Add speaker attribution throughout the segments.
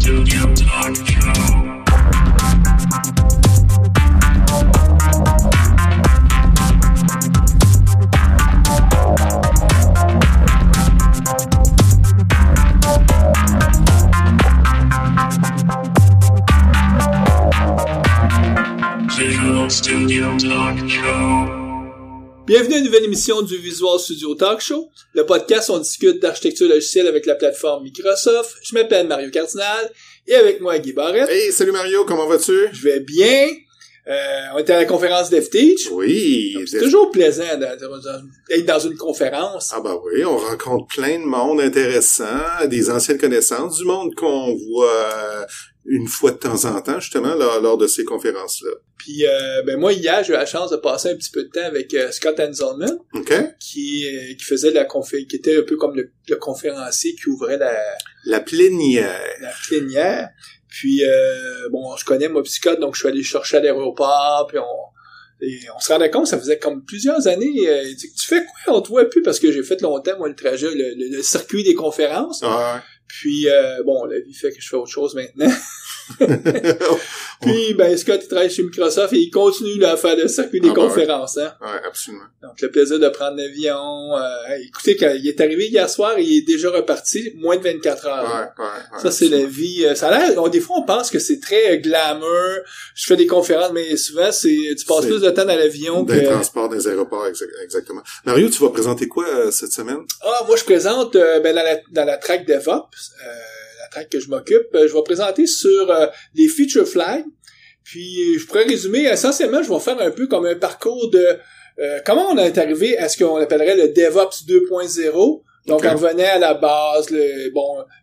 Speaker 1: Studio Talk Show. Visual Studio Talk Show.
Speaker 2: Bienvenue à une nouvelle émission du Visual Studio Talk Show. Le podcast, on discute d'architecture logicielle avec la plateforme Microsoft. Je m'appelle Mario Cardinal et avec moi Guy Barrette.
Speaker 3: Hey, salut Mario, comment vas-tu?
Speaker 2: Je vais bien. On était à la conférence DevTeach.
Speaker 3: Oui.
Speaker 2: C'est toujours plaisant d'être dans une conférence.
Speaker 3: Ah bah oui, on rencontre plein de monde intéressant, des anciennes connaissances, du monde qu'on voit une fois de temps en temps, justement, lors de ces conférences-là.
Speaker 2: Puis, moi, hier, j'ai eu la chance de passer un petit peu de temps avec Scott Hanselman,
Speaker 3: OK.
Speaker 2: qui faisait qui était un peu comme le conférencier qui ouvrait
Speaker 3: La plénière.
Speaker 2: la plénière. Puis, je connais moi Scott, donc je suis allé chercher à l'aéroport, puis on se rendait compte, ça faisait comme plusieurs années, il dit, tu fais quoi? On te voit plus, parce que j'ai fait longtemps, moi, le trajet, le circuit des conférences.
Speaker 3: Ah
Speaker 2: Puis, la vie fait que je fais autre chose maintenant. Puis, Scott, il travaille chez Microsoft et il continue là, à faire le circuit des conférences. Hein?
Speaker 3: Ouais, absolument.
Speaker 2: Donc, le plaisir de prendre l'avion. Écoutez, quand il est arrivé hier soir, il est déjà reparti, moins de 24 heures.
Speaker 3: Ouais,
Speaker 2: ça, c'est la vie. Ça a l'air, des fois, on pense que c'est très glamour. Je fais des conférences, mais souvent, tu passes plus de temps dans l'avion
Speaker 3: que... Dans les transports, dans les aéroports, exactement. Mario, tu vas présenter quoi cette semaine?
Speaker 2: Moi, je présente dans la track DevOps, la track que je m'occupe, je vais présenter sur les feature flags. Puis, je pourrais résumer, essentiellement, je vais faire un peu comme un parcours de comment on est arrivé à ce qu'on appellerait le DevOps 2.0. Donc, on revenait à la base,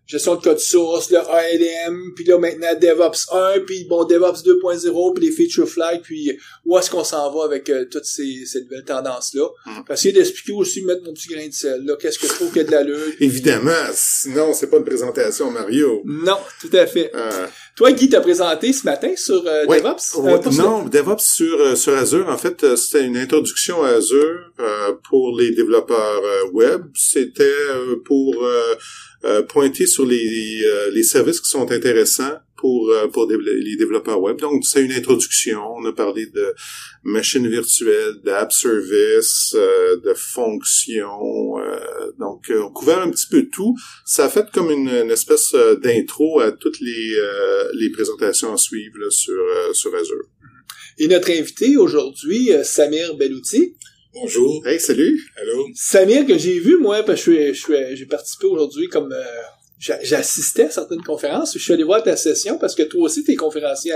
Speaker 2: gestion de code source, le ALM, puis là, maintenant, DevOps 1, puis DevOps 2.0, puis les feature flags, puis où est-ce qu'on s'en va avec toutes ces nouvelles tendances-là. Puis essayer d'expliquer aussi, mettre mon petit grain de sel, là, qu'est-ce que je trouve qu'il y a de l'allure.
Speaker 3: Évidemment, sinon, c'est pas une présentation, Mario.
Speaker 2: Non, tout à fait. Toi, Guy, t'as présenté ce matin sur DevOps?
Speaker 3: DevOps sur Azure. En fait, c'était une introduction à Azure pour les développeurs web. C'était pour pointer sur les services qui sont intéressants pour les développeurs web. Donc, c'est une introduction. On a parlé de machines virtuelles, d'app service, de fonctions. Donc, on couvert un petit peu tout. Ça a fait comme une espèce d'intro à toutes les présentations à suivre là, sur Azure.
Speaker 2: Et notre invité aujourd'hui, Samir Bellouti.
Speaker 3: Bonjour. Hey, salut.
Speaker 4: Hello.
Speaker 2: Samir, que j'ai vu, moi, parce que j'ai participé aujourd'hui comme... j'assistais à certaines conférences. Je suis allé voir ta session parce que toi aussi, t'es conférencier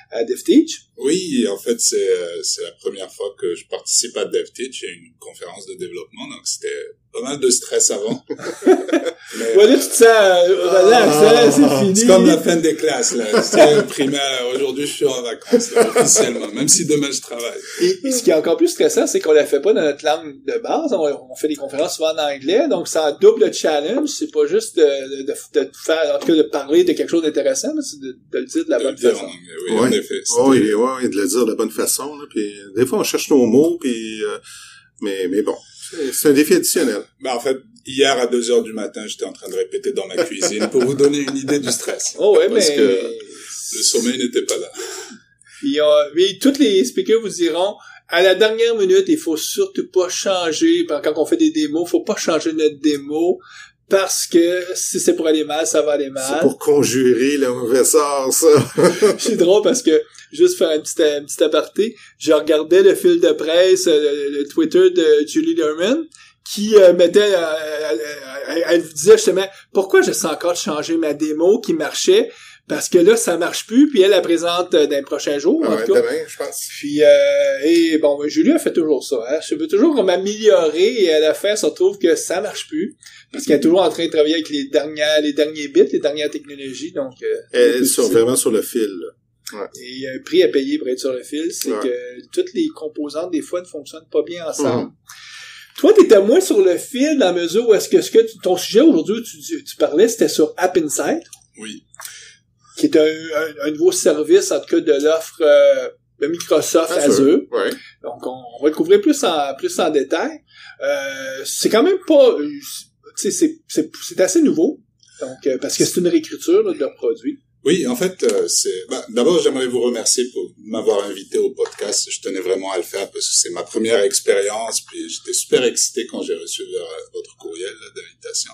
Speaker 2: à DevTeach.
Speaker 4: Oui, en fait, c'est la première fois que je participe à DevTeach, à une conférence de développement, donc c'était pas mal de stress avant.
Speaker 2: Mais, là, tu te sens relax, c'est fini.
Speaker 4: C'est comme la fin des classes, là. C'était primaire. Aujourd'hui, je suis en vacances, là, officiellement, même si demain je travaille.
Speaker 2: Et ce qui est encore plus stressant, c'est qu'on la fait pas dans notre langue de base. On fait des conférences souvent en anglais, donc c'est un double challenge. C'est pas juste de faire, en tout cas, de parler de quelque chose d'intéressant, mais c'est de le dire de la bonne façon.
Speaker 4: Oui, en effet.
Speaker 3: Oui, de le dire de la bonne façon. Là, puis des fois, on cherche nos mots, puis mais bon, c'est un défi additionnel.
Speaker 4: En fait, hier à 2h du matin, j'étais en train de répéter dans ma cuisine pour vous donner une idée du stress. Parce que le sommeil n'était pas là.
Speaker 2: Puis, mais tous les speakers vous diront, à la dernière minute, il faut surtout pas changer. Quand on fait des démos, faut pas changer notre démo. Parce que si c'est pour aller mal, ça va aller mal.
Speaker 3: C'est pour conjurer le mauvais sort, ça.
Speaker 2: C'est drôle parce que, juste faire un petit aparté, je regardais le fil de presse, le Twitter de Julie Lerman, qui mettait, elle disait justement, pourquoi j'essaie encore de changer ma démo qui marchait? Parce que là, ça marche plus, puis elle présente dans les prochains jours, en tout cas.
Speaker 3: Demain, je pense.
Speaker 2: Puis, Julie a fait toujours ça, hein. Je veux toujours m'améliorer, et à la fin, ça se trouve que ça marche plus. Parce qu'elle est toujours en train de travailler avec les derniers bits, les dernières technologies, donc...
Speaker 3: Elle est vraiment sur le fil, là.
Speaker 2: Ouais. Et il y a un prix à payer pour être sur le fil, c'est que toutes les composantes, des fois, ne fonctionnent pas bien ensemble. Toi, t'étais moins sur le fil dans la mesure où est-ce que ton sujet aujourd'hui, tu parlais, c'était sur App Insight.
Speaker 4: Oui.
Speaker 2: Qui est un nouveau service, en tout cas, de l'offre de Microsoft Azure.
Speaker 3: Ouais.
Speaker 2: Donc, on va le couvrir plus en détail. C'est quand même pas... c'est assez nouveau. Donc, parce que c'est une réécriture là, de leur produit.
Speaker 4: Oui, en fait, d'abord, j'aimerais vous remercier pour m'avoir invité au podcast. Je tenais vraiment à le faire parce que c'est ma première expérience, puis j'étais super excité quand j'ai reçu votre courriel d'invitation.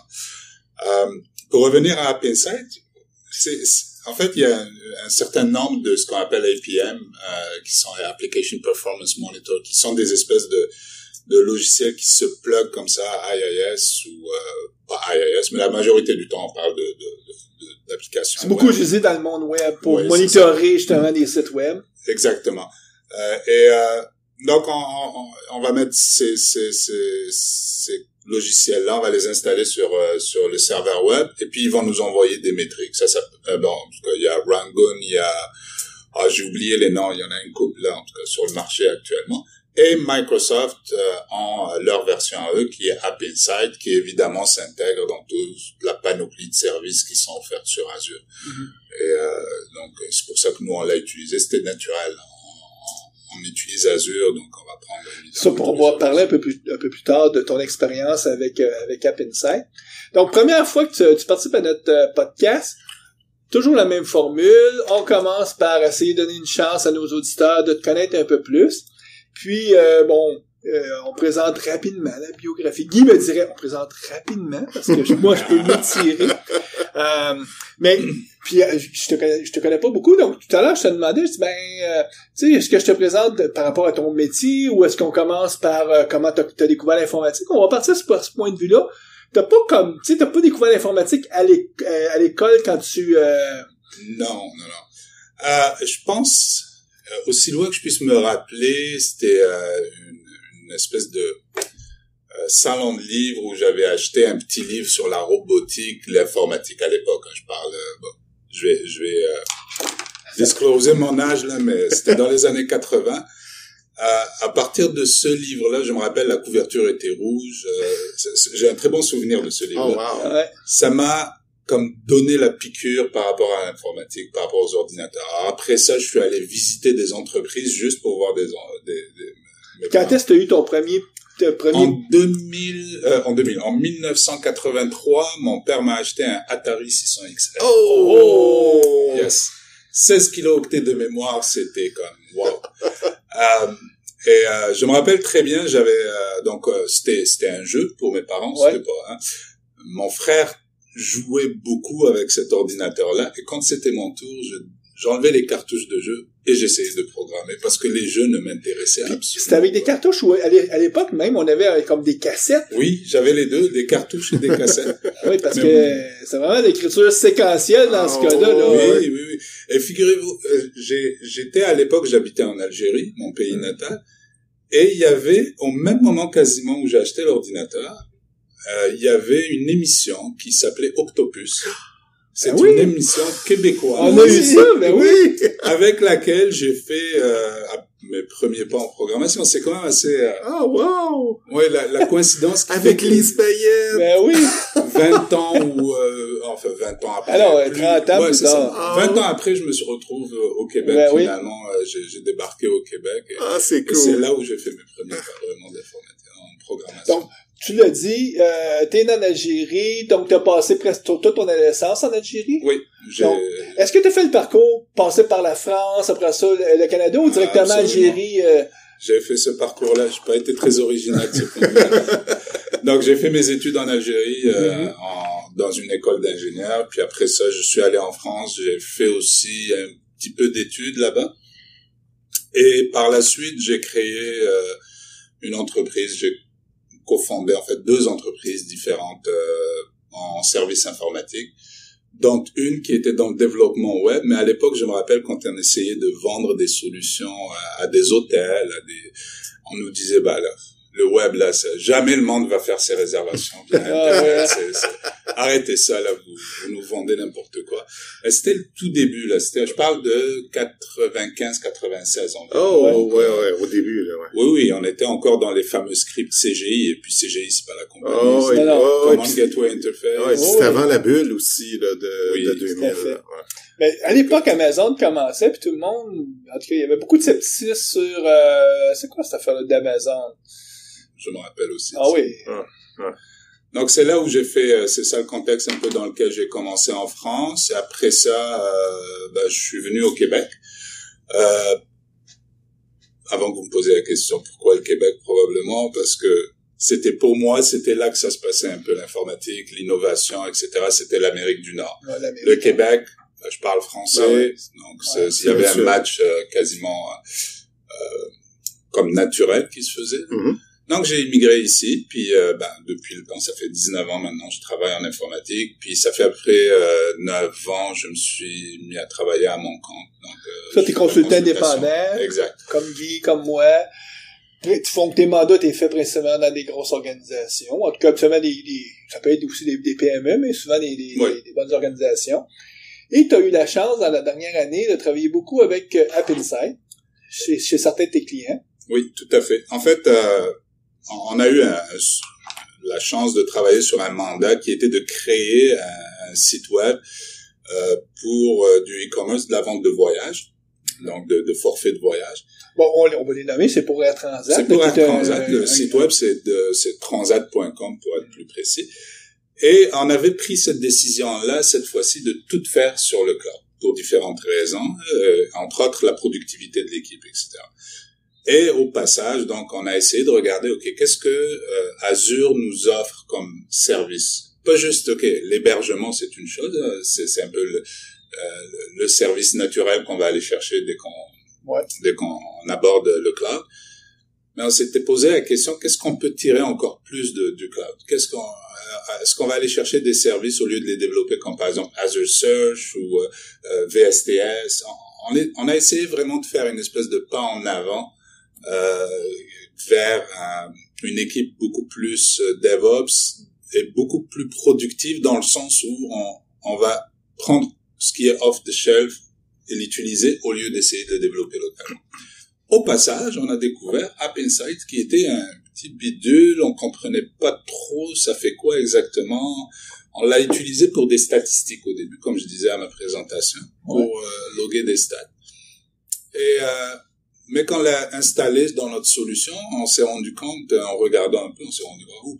Speaker 4: Pour revenir à App Insight, en fait, il y a un certain nombre de ce qu'on appelle APM, qui sont les Application Performance Monitor, qui sont des espèces de logiciels qui se plug comme ça à IIS ou pas IIS, mais la majorité du temps on parle d'applications.
Speaker 2: C'est beaucoup utilisé dans le monde web pour monitorer justement des sites web.
Speaker 4: Exactement. Donc on va mettre ces logiciels-là, on va les installer sur le serveur web et puis ils vont nous envoyer des métriques. Il y a Rangoon, il y a j'ai oublié les noms, il y en a une couple là en tout cas sur le marché actuellement. Et Microsoft en leur version à eux, qui est App Insight, qui évidemment s'intègre dans toute la panoplie de services qui sont offerts sur Azure. Mm-hmm. Et donc c'est pour ça que nous on l'a utilisé, c'était naturel. On utilise Azure, donc on va prendre.
Speaker 2: Ça, on va parler un peu plus tard de ton expérience avec App Insight. Donc première fois que tu participes à notre podcast. Toujours la même formule. On commence par essayer de donner une chance à nos auditeurs de te connaître un peu plus. Puis, on présente rapidement la biographie. Guy me dirait, on présente rapidement, parce que moi, je peux m'étirer. Mais, puis, je te connais pas beaucoup, donc tout à l'heure, je te demandais, je dis, tu sais, est-ce que je te présente par rapport à ton métier, ou est-ce qu'on commence par comment t'as découvert l'informatique? On va partir par ce point de vue-là. T'as pas découvert l'informatique à l'école quand tu...
Speaker 4: Non. Je pense... aussi loin que je puisse me rappeler, c'était une espèce de salon de livres où j'avais acheté un petit livre sur la robotique, l'informatique à l'époque. Je parle, je vais discloser mon âge là, mais c'était dans les années 80. À partir de ce livre-là, je me rappelle, la couverture était rouge. J'ai un très bon souvenir de ce livre-là.
Speaker 3: Oh, wow.
Speaker 2: Ouais.
Speaker 4: Ça m'a comme donner la piqûre par rapport à l'informatique, par rapport aux ordinateurs. Alors après ça, je suis allé visiter des entreprises juste pour voir des
Speaker 2: Quand est-ce que tu as eu ton premier...
Speaker 4: En 1983, mon père m'a acheté un Atari 600 XL.
Speaker 2: Oh!
Speaker 4: Yes. 16 kilooctets de mémoire, c'était comme wow. Je me rappelle très bien, c'était un jeu pour mes parents,
Speaker 2: ouais.
Speaker 4: C'était pas, mon frère jouais beaucoup avec cet ordinateur-là, et quand c'était mon tour, j'enlevais les cartouches de jeu et j'essayais de programmer parce que les jeux ne m'intéressaient absolument.
Speaker 2: C'était avec des cartouches ou à l'époque même on avait comme des cassettes?
Speaker 4: Oui, j'avais les deux, des cartouches et des cassettes.
Speaker 2: Oui, parce que c'est vraiment l'écriture séquentielle dans ce cas-là. Là.
Speaker 4: Oui. Et figurez-vous, j'étais à l'époque, j'habitais en Algérie, mon pays natal, et il y avait au même moment quasiment où j'ai acheté l'ordinateur, il y avait une émission qui s'appelait Octopus. C'est une émission québécoise.
Speaker 2: On a eu ça, oui.
Speaker 4: Avec laquelle j'ai fait mes premiers pas en programmation. C'est quand même assez...
Speaker 3: wow!
Speaker 4: Ouais, la coïncidence...
Speaker 3: Avec Lise Payette!
Speaker 2: Ben oui!
Speaker 4: 20 ans ou... 20 ans après.
Speaker 2: Alors, 30 ans plus tard.
Speaker 4: 20 ans après, je me retrouve au Québec.
Speaker 2: Ben
Speaker 4: finalement, j'ai débarqué au Québec.
Speaker 3: C'est cool.
Speaker 4: Et c'est là où j'ai fait mes premiers pas vraiment d'informatique en programmation.
Speaker 2: Donc, tu l'as dit, t'es né en Algérie, donc t'as passé presque toute ton adolescence en Algérie?
Speaker 4: Oui.
Speaker 2: Donc, est-ce que t'as fait le parcours, passer par la France, après ça, le Canada, ou directement Algérie?
Speaker 4: J'ai fait ce parcours-là, j'ai pas été très original de ce point de vue-là. Donc, j'ai fait mes études en Algérie, dans une école d'ingénieur, puis après ça, je suis allé en France, j'ai fait aussi un petit peu d'études là-bas. Et par la suite, j'ai créé une entreprise, j'ai cofondé en fait 2 entreprises différentes en services informatiques, dont une qui était dans le développement web, mais à l'époque, je me rappelle quand on essayait de vendre des solutions à des hôtels, on nous disait le web là, jamais le monde va faire ses réservations via Internet. Arrêtez ça là, vous nous vendez n'importe quoi. Et c'était le tout début là, je parle de 95-96 environ.
Speaker 3: Ouais, au début là. Ouais.
Speaker 4: Oui, on était encore dans les fameux scripts CGI, et puis CGI c'est pas la compagnie. Command Gateway Interface.
Speaker 3: Ouais, c'était avant la bulle aussi là de 2000. Là, ouais.
Speaker 2: Mais à l'époque, Amazon commençait, puis tout le monde, en tout cas, il y avait beaucoup de scepticisme sur c'est quoi cette affaire-là d'Amazon?
Speaker 4: Je me rappelle aussi.
Speaker 2: Ah oui.
Speaker 4: Donc c'est là où j'ai fait, c'est ça le contexte un peu dans lequel j'ai commencé en France. Et après ça, je suis venu au Québec. Avant que vous me posiez la question, pourquoi le Québec, probablement parce que c'était pour moi, c'était là que ça se passait un peu l'informatique, l'innovation, etc. C'était l'Amérique du Nord.
Speaker 2: Ouais,
Speaker 4: le Québec, je parle français, donc il y avait un match quasiment comme naturel qui se faisait.
Speaker 3: Mm-hmm.
Speaker 4: Donc j'ai immigré ici, puis depuis le temps, ça fait 19 ans maintenant, je travaille en informatique, puis ça fait après 9 ans, je me suis mis à travailler à mon compte. Donc,
Speaker 2: ça, t'es consultant indépendant.
Speaker 4: Exact.
Speaker 2: Comme Guy, comme moi. Tu font que tes mandats, t'es fait principalement dans des grosses organisations. En tout cas, absolument ça peut être aussi des PME, mais souvent des bonnes organisations. Et tu as eu la chance, dans la dernière année, de travailler beaucoup avec App Insight, chez certains de tes clients.
Speaker 4: Oui, tout à fait. En fait, on a eu la chance de travailler sur un mandat qui était de créer un site web pour du e-commerce, de la vente de voyage, donc de forfait de voyage.
Speaker 2: Bon, on va les nommer, c'est pour Air Transat.
Speaker 4: C'est pour Air Transat. Le site web, c'est transat.com pour être plus précis. Et on avait pris cette décision-là, cette fois-ci, de tout faire sur le cloud, pour différentes raisons, entre autres la productivité de l'équipe, etc. Et au passage, donc, on a essayé de regarder, OK, qu'est-ce que Azure nous offre comme service? Pas juste, OK, l'hébergement, c'est une chose, c'est un peu le service naturel qu'on va aller chercher dès qu'on aborde le cloud. Mais on s'était posé la question, qu'est-ce qu'on peut tirer encore plus du cloud? Est-ce qu'on va aller chercher des services au lieu de les développer comme par exemple Azure Search ou VSTS? On a essayé vraiment de faire une espèce de pas en avant vers une équipe beaucoup plus DevOps et beaucoup plus productive dans le sens où on va prendre ce qui est off the shelf et l'utiliser au lieu d'essayer de le développer localement. Au passage, on a découvert App Insight qui était un petit bidule, on comprenait pas trop ça fait quoi exactement. On l'a utilisé pour des statistiques au début, comme je disais à ma présentation, pour loguer des stats. Mais quand on l'a installé dans notre solution, on s'est rendu compte, en regardant un peu, on s'est rendu compte,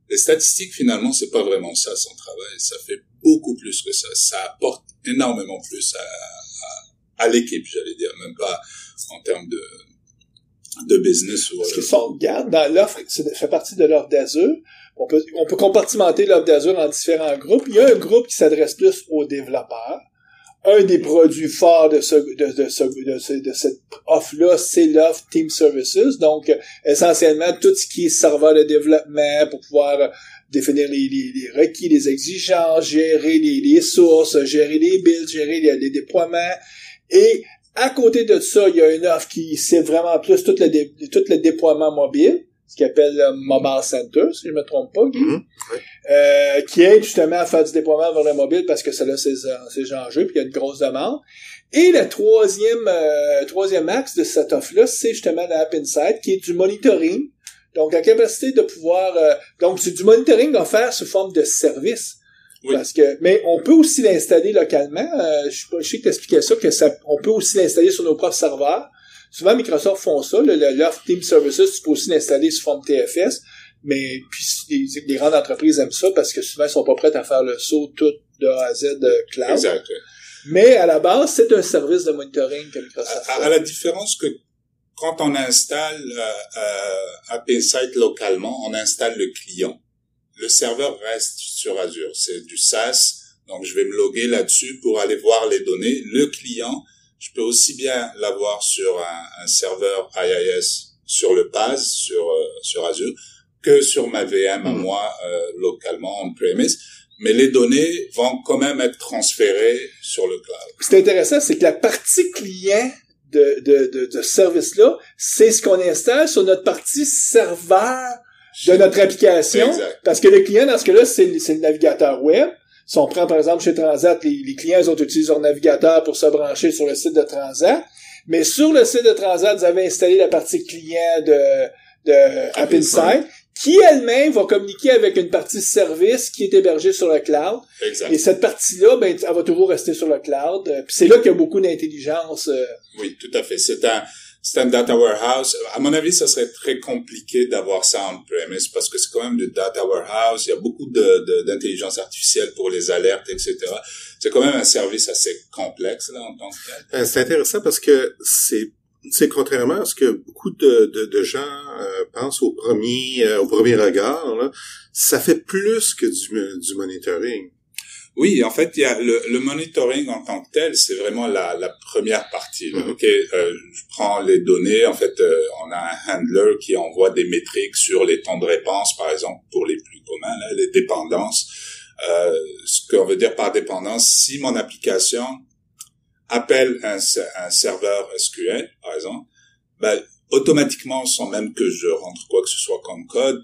Speaker 4: les statistiques, finalement, c'est pas vraiment ça, son travail. Ça fait beaucoup plus que ça. Ça apporte énormément plus à l'équipe, j'allais dire, même pas en termes de business.
Speaker 2: Parce que si on regarde dans l'offre, ça fait partie de l'offre d'Azure. On peut compartimenter l'offre d'Azure en différents groupes. Il y a un groupe qui s'adresse plus aux développeurs. Un des produits forts de cette offre-là, c'est l'offre Team Services. Donc, essentiellement, tout ce qui est serveur de développement pour pouvoir définir les requis, les exigences, gérer les sources, gérer les builds, gérer les déploiements. Et à côté de ça, il y a une offre qui c'est vraiment plus tout le déploiement mobile, ce qu'il appelle le Mobile Center, si je me trompe pas, Guy.
Speaker 3: Mm-hmm.
Speaker 2: Qui aide justement à faire du déploiement vers le mobile parce que ça a ses enjeux, puis il y a une grosse demande. Et le troisième axe de cette offre-là, c'est justement l'App Insight, qui est du monitoring. Donc, la capacité de pouvoir... donc, c'est du monitoring offert sous forme de service. Oui. Mais on peut aussi l'installer localement. Je sais que t'expliquais ça, on peut aussi l'installer sur nos propres serveurs. Souvent, Microsoft font ça. L'offre Team Services, tu peux aussi l'installer sous forme TFS. Mais puis les grandes entreprises aiment ça parce que souvent, ils sont pas prêtes à faire le saut tout de A à Z de cloud.
Speaker 4: Exact.
Speaker 2: Mais à la base, c'est un service de monitoring que Microsoft fait.
Speaker 4: À la différence que quand on installe App Insight localement, on installe le client. Le serveur reste sur Azure. C'est du SaaS. Donc, je vais me loguer là-dessus pour aller voir les données. Le client, je peux aussi bien l'avoir sur un serveur IIS sur le PaaS, sur Azure, que sur ma VM à moi, localement, on-premise. Mais les données vont quand même être transférées sur le cloud.
Speaker 2: Ce qui est intéressant, c'est que la partie client de ce service-là, c'est ce qu'on installe sur notre partie serveur de notre application.
Speaker 4: Exact.
Speaker 2: Parce que le client, dans ce cas-là, c'est le navigateur web. Si on prend, par exemple, chez Transat, les clients, ils ont utilisé leur navigateur pour se brancher sur le site de Transat. Mais sur le site de Transat, vous avez installé la partie client de App Insight, qui elle-même va communiquer avec une partie service qui est hébergée sur le cloud.
Speaker 4: Exact.
Speaker 2: Et cette partie-là, ben, elle va toujours rester sur le cloud. Puis c'est là qu'il y a beaucoup d'intelligence.
Speaker 4: Oui, tout à fait. c'est un data warehouse. À mon avis, ça serait très compliqué d'avoir ça on-premise parce que c'est quand même du data warehouse. Il y a beaucoup d'intelligence artificielle pour les alertes, etc. C'est quand même un service assez complexe, là, en tant que tel.
Speaker 3: C'est intéressant parce que c'est contrairement à ce que beaucoup de gens pensent au premier regard, là, ça fait plus que du monitoring.
Speaker 4: Oui, en fait, il y a le monitoring en tant que tel, c'est vraiment la première partie. Mm-hmm. Ok, je prends les données. En fait, on a un handler qui envoie des métriques sur les temps de réponse, par exemple, pour les plus communs, là, les dépendances. Ce qu'on veut dire par dépendance, si mon application appelle un serveur SQL, par exemple, ben, automatiquement, sans même que je rentre quoi que ce soit comme code,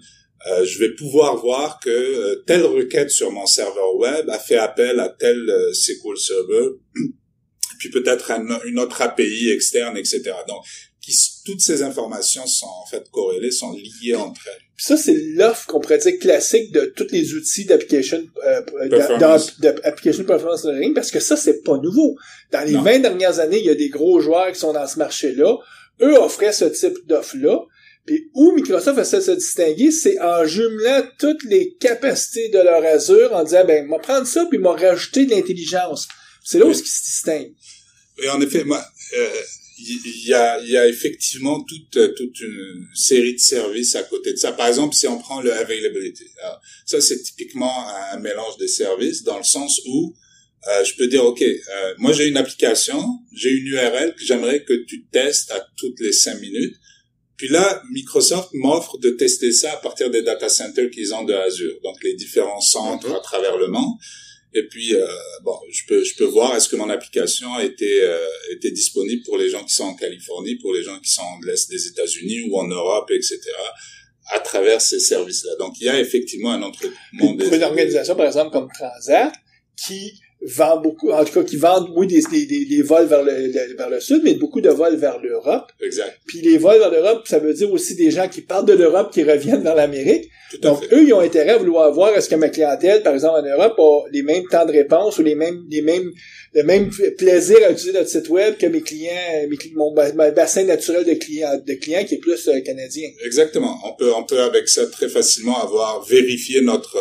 Speaker 4: je vais pouvoir voir que telle requête sur mon serveur web a fait appel à tel SQL Server, puis peut-être une autre API externe, etc. Donc, toutes ces informations sont en fait corrélées, sont liées entre elles.
Speaker 2: Puis ça, c'est l'offre qu'on pourrait dire classique de tous les outils d'application performance monitoring, parce que ça, c'est pas nouveau. Dans les 20 dernières années, il y a des gros joueurs qui sont dans ce marché-là. Eux offraient ce type d'offre-là. Puis où Microsoft essaie de se distinguer, c'est en jumelant toutes les capacités de leur Azure, en disant, ben, on va prendre ça, puis on va rajouter de l'intelligence. C'est là où ce qui se distingue.
Speaker 4: Et en effet, moi, il y a effectivement toute une série de services à côté de ça. Par exemple, si on prend le availability, alors, ça c'est typiquement un mélange de services dans le sens où je peux dire, ok, moi j'ai une application, j'ai une URL que j'aimerais que tu testes à toutes les 5 minutes. Puis là, Microsoft m'offre de tester ça à partir des data centers qu'ils ont de Azure, donc les différents centres à travers le monde. Et puis, bon, je peux voir est-ce que mon application était disponible pour les gens qui sont en Californie, pour les gens qui sont de l'Est des États-Unis ou en Europe, etc., à travers ces services-là. Donc, il y a effectivement un autre monde.
Speaker 2: Pour une organisation, par exemple, comme Transat, qui vend beaucoup, en tout cas, qui vendent, oui, des vols vers le sud, mais beaucoup de vols vers l'Europe.
Speaker 4: Exact.
Speaker 2: Puis les vols vers l'Europe, ça veut dire aussi des gens qui partent de l'Europe qui reviennent vers l'Amérique. Donc, eux, ils ont intérêt à vouloir voir est-ce que ma clientèle, par exemple, en Europe, a les mêmes temps de réponse ou le même plaisir à utiliser notre site web que mes clients, mon bassin naturel de clients qui est plus canadien.
Speaker 4: Exactement. On peut avec ça très facilement vérifier notre,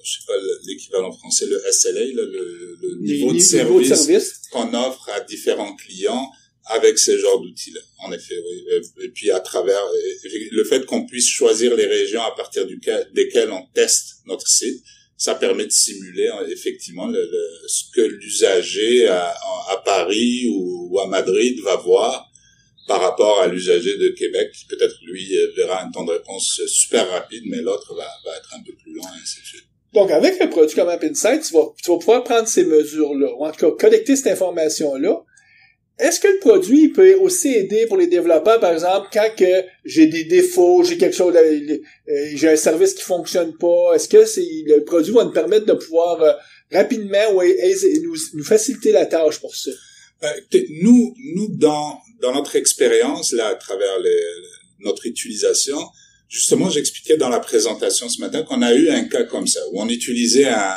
Speaker 4: je sais pas l'équivalent français, le SLA, le niveau de service qu'on offre à différents clients avec ce genre d'outils-là. En effet, oui. Et puis à travers le fait qu'on puisse choisir les régions à partir desquelles on teste notre site, ça permet de simuler effectivement ce que l'usager à Paris ou à Madrid va voir par rapport à l'usager de Québec, qui peut-être lui verra un temps de réponse super rapide, mais l'autre va être un peu plus lent, et ainsi de suite.
Speaker 2: Donc, avec un produit comme AppInsight, tu vas pouvoir prendre ces mesures-là, ou en tout cas collecter cette information-là. Est-ce que le produit il peut aussi aider pour les développeurs, par exemple, quand que j'ai des défauts, j'ai quelque chose, j'ai un service qui fonctionne pas, est-ce que le produit va nous permettre de pouvoir rapidement nous faciliter la tâche pour ça?
Speaker 4: Nous dans notre expérience là à travers notre utilisation, justement, j'expliquais dans la présentation ce matin qu'on a eu un cas comme ça où on utilisait un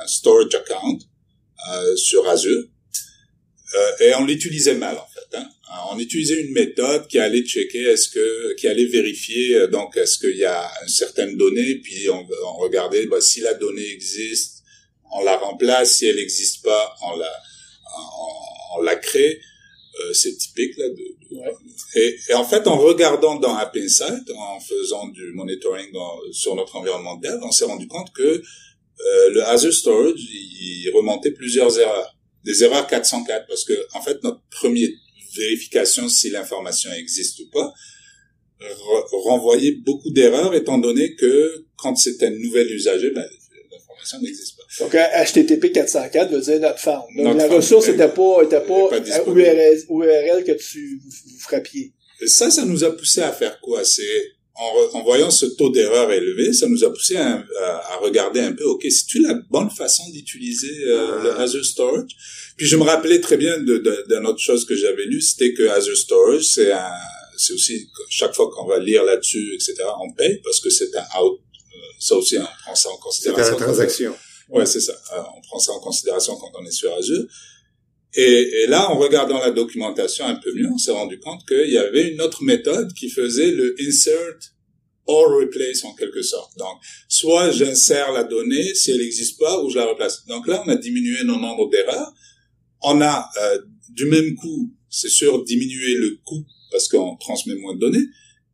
Speaker 4: storage account sur Azure. Et on l'utilisait mal, en fait, hein. On utilisait une méthode qui allait checker qui allait vérifier, donc, est-ce qu'il y a certaines données, puis on regardait, si la donnée existe, on la remplace, si elle n'existe pas, on la crée. C'est typique, là, et en fait, en regardant dans AppInsight, en faisant du monitoring sur notre environnement de dev, on s'est rendu compte que, le Azure Storage, il remontait plusieurs erreurs. Des erreurs 404, parce que, en fait, notre première vérification si l'information existe ou pas, renvoyait beaucoup d'erreurs, étant donné que, quand c'est un nouvel usager, l'information n'existe pas.
Speaker 2: Donc, HTTP 404 veut dire not found. Donc, la ressource n'était pas URL que vous frappiez.
Speaker 4: Et ça nous a poussé à faire quoi? C'est, en voyant ce taux d'erreur élevé, ça nous a poussé à regarder un peu, ok, c'est-tu la bonne façon d'utiliser le Azure Storage? Puis je me rappelais très bien d'une autre chose que j'avais lu, c'était que Azure Storage, c'est aussi, chaque fois qu'on va lire là-dessus, etc., on paye parce que c'est un out. Ça aussi, on prend ça en considération.
Speaker 3: C'est la transaction.
Speaker 4: Ouais, c'est ça. On prend ça en considération quand on est sur Azure. Et là, en regardant la documentation un peu mieux, on s'est rendu compte qu'il y avait une autre méthode qui faisait le insert or replace en quelque sorte. Donc, soit j'insère la donnée si elle n'existe pas ou je la replace. Donc là, on a diminué nos nombres d'erreurs. On a, du même coup, c'est sûr, diminué le coût parce qu'on transmet moins de données.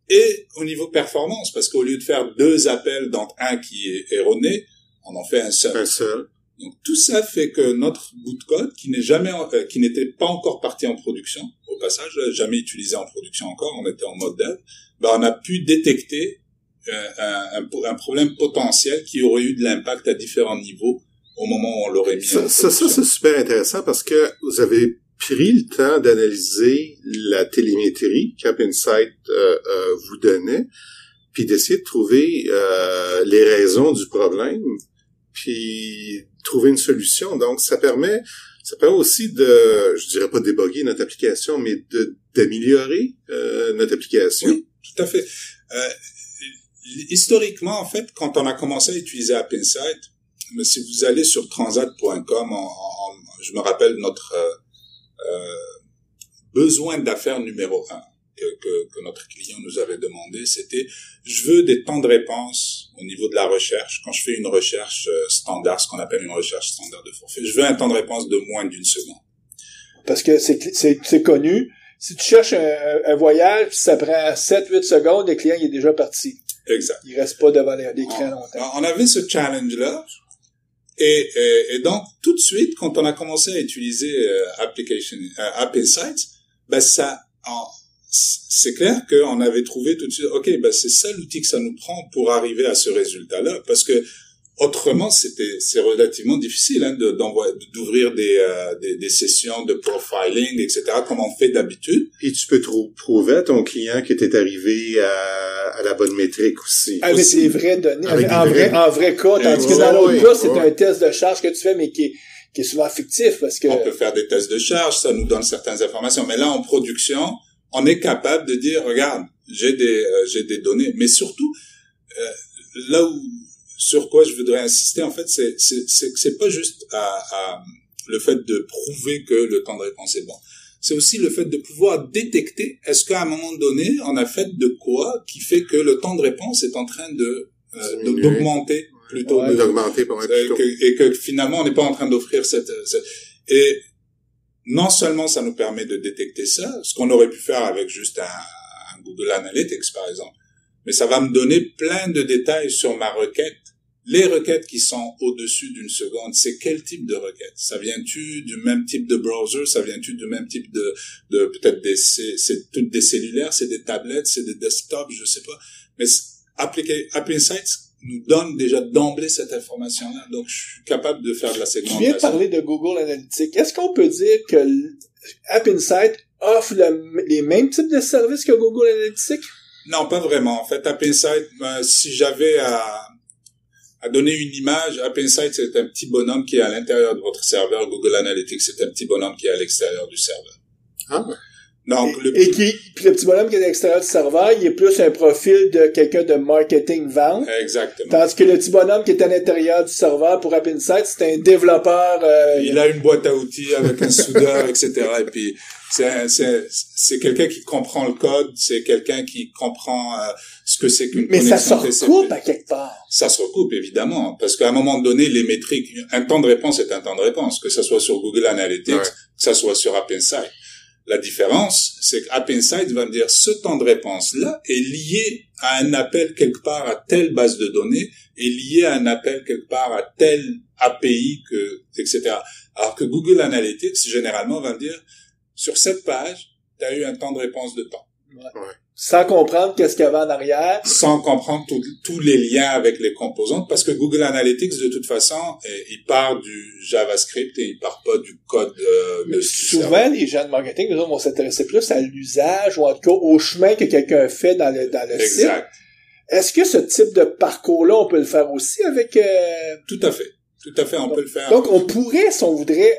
Speaker 4: Et au niveau performance, parce qu'au lieu de faire 2 appels, dont un qui est erroné, on en fait un seul. Donc tout ça fait que notre bout de code, qui n'était pas encore parti en production, au passage, jamais utilisé en production encore, on était en mode dev, on a pu détecter un problème potentiel qui aurait eu de l'impact à différents niveaux au moment où on l'aurait mis en production.
Speaker 3: Ça c'est super intéressant parce que vous avez pris le temps d'analyser la télémétrie qu'App Insight vous donnait, puis d'essayer de trouver les raisons du problème, puis trouver une solution. Donc, ça permet aussi de, je dirais pas débugger notre application, mais d'améliorer notre application.
Speaker 4: Oui, tout à fait. Historiquement, en fait, quand on a commencé à utiliser App Insight, si vous allez sur transat.com, je me rappelle notre besoin d'affaires numéro 1 que notre client nous avait demandé, c'était je veux des temps de réponse au niveau de la recherche. Quand je fais une recherche standard, ce qu'on appelle une recherche standard de forfait, je veux un temps de réponse de moins d'1 seconde.
Speaker 2: Parce que c'est connu. Si tu cherches un voyage, ça prend 7-8 secondes, le client il est déjà parti.
Speaker 4: Exact.
Speaker 2: Il reste pas devant l'écran longtemps.
Speaker 4: On avait ce challenge-là. Et donc, tout de suite, quand on a commencé à utiliser App Insight, c'est clair qu'on avait trouvé tout de suite, c'est ça l'outil que ça nous prend pour arriver à ce résultat-là, parce que autrement, c'est relativement difficile d'ouvrir des sessions de profiling, etc., comme on fait d'habitude.
Speaker 3: Et tu peux prouver à ton client que tu es arrivé à la bonne métrique aussi.
Speaker 2: Avec les vraies données, en vrai cas, tandis que dans l'autre cas, c'est un test de charge que tu fais, mais qui est souvent fictif, parce que...
Speaker 4: On peut faire des tests de charge, ça nous donne certaines informations, mais là, en production, on est capable de dire, regarde, j'ai des données, mais surtout, sur quoi je voudrais insister, en fait, c'est pas juste le fait de prouver que le temps de réponse est bon. C'est aussi le fait de pouvoir détecter, est-ce qu'à un moment donné, on a fait de quoi qui fait que le temps de réponse est en train d'augmenter plutôt.
Speaker 3: Ouais, d'augmenter plutôt.
Speaker 4: Et que finalement, on n'est pas en train d'offrir et non seulement ça nous permet de détecter ça, ce qu'on aurait pu faire avec juste un Google Analytics, par exemple, mais ça va me donner plein de détails sur ma requête. Les requêtes qui sont au-dessus d'1 seconde, c'est quel type de requête? Ça vient-tu du même type de browser? Ça vient-tu du même type de peut-être c'est toutes des cellulaires, c'est des tablettes, c'est des desktops, je sais pas. Mais App Insight nous donne déjà d'emblée cette information-là. Donc, je suis capable de faire de la segmentation.
Speaker 2: Tu viens de parler de Google Analytics. Est-ce qu'on peut dire que App Insight offre les mêmes types de services que Google Analytics?
Speaker 4: Non, pas vraiment. En fait, App Insight, si j'avais à donner une image, App Insight, c'est un petit bonhomme qui est à l'intérieur de votre serveur. Google Analytics, c'est un petit bonhomme qui est à l'extérieur du serveur.
Speaker 3: Ah ouais.
Speaker 4: Donc,
Speaker 2: puis le petit bonhomme qui est à l'extérieur du serveur, il est plus un profil de quelqu'un de marketing-vente.
Speaker 4: Exactement.
Speaker 2: Tandis que le petit bonhomme qui est à l'intérieur du serveur pour App Insight, c'est un développeur...
Speaker 4: il a une boîte à outils avec un soudeur, etc. Et puis, c'est quelqu'un qui comprend le code, c'est quelqu'un qui comprend ce que c'est qu'une connexion.
Speaker 2: Mais ça se recoupe à quelque part.
Speaker 4: Ça se recoupe, évidemment, parce qu'à un moment donné, les métriques, un temps de réponse est un temps de réponse, que ça soit sur Google Analytics, que ça soit sur App Insight. La différence, c'est qu'App Insight va me dire ce temps de réponse-là est lié à un appel quelque part à telle base de données, est lié à un appel quelque part à telle API, etc. Alors que Google Analytics, généralement, va me dire sur cette page, tu as eu un temps de réponse de temps.
Speaker 2: Ouais. Sans comprendre qu'est-ce qu'il y avait en arrière.
Speaker 4: Sans comprendre tous les liens avec les composantes, parce que Google Analytics, de toute façon, il part du JavaScript et il part pas du code de
Speaker 2: souvent, les gens de marketing, nous autres, vont s'intéresser plus à l'usage ou en tout cas au chemin que quelqu'un fait dans le site.
Speaker 4: Exact.
Speaker 2: Est-ce que ce type de parcours-là, on peut le faire aussi avec...
Speaker 4: Tout à fait. Tout à fait, on peut le faire.
Speaker 2: Donc, on pourrait, si on voudrait,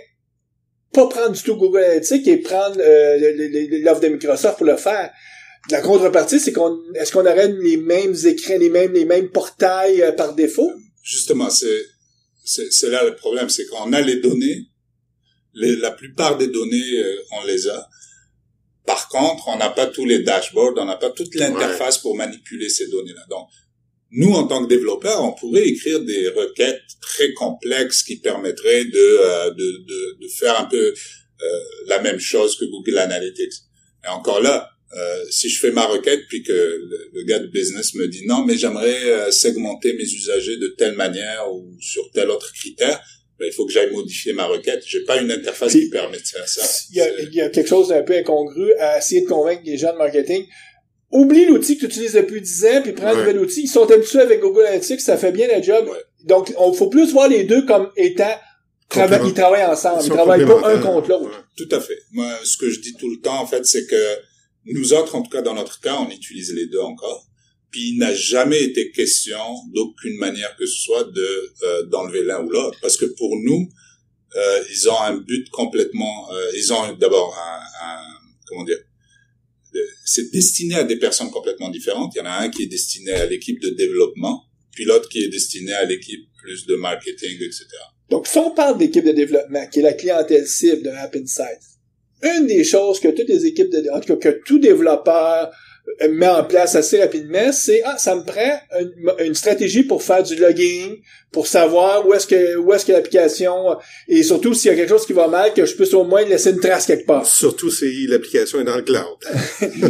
Speaker 2: pas prendre du tout Google Analytics et prendre l'offre de Microsoft pour le faire. La contrepartie, c'est est-ce qu'on aurait les mêmes écrans, les mêmes portails par défaut?
Speaker 4: Justement, c'est là le problème, c'est qu'on a les données, La plupart des données, on les a. Par contre, on n'a pas tous les dashboards, on n'a pas toute l'interface pour manipuler ces données-là. Donc, nous, en tant que développeurs, on pourrait écrire des requêtes très complexes qui permettraient de faire un peu la même chose que Google Analytics. Et encore là, si je fais ma requête puis que le gars de business me dit non, mais j'aimerais segmenter mes usagers de telle manière ou sur tel autre critère, ben, il faut que j'aille modifier ma requête. J'ai pas une interface qui permet de faire ça.
Speaker 2: Il y a quelque chose d'un peu incongru à essayer de convaincre les gens de marketing. Oublie l'outil que tu utilises depuis 10 ans puis prends un nouvel outil. Ils sont habitués avec Google Analytics, ça fait bien le job. Ouais. Donc, on faut plus voir les deux comme étant ils travaillent ensemble. Ils travaillent pas un contre l'autre.
Speaker 4: Ouais. Tout à fait. Moi, ce que je dis tout le temps, en fait, c'est que nous autres, en tout cas, dans notre cas, on utilise les deux encore. Puis, il n'a jamais été question, d'aucune manière que ce soit, d'enlever l'un ou l'autre. Parce que pour nous, ils ont un but complètement, ils ont d'abord comment dire, c'est destiné à des personnes complètement différentes. Il y en a un qui est destiné à l'équipe de développement, puis l'autre qui est destiné à l'équipe plus de marketing, etc.
Speaker 2: Donc, si on parle d'équipe de développement, qui est la clientèle cible de App Insight, une des choses que toutes les équipes en tout cas, que tout développeur met en place assez rapidement, c'est ça me prend une stratégie pour faire du logging, pour savoir où est-ce que l'application, et surtout s'il y a quelque chose qui va mal, que je puisse au moins laisser une trace quelque part.
Speaker 3: Surtout si l'application est dans le cloud.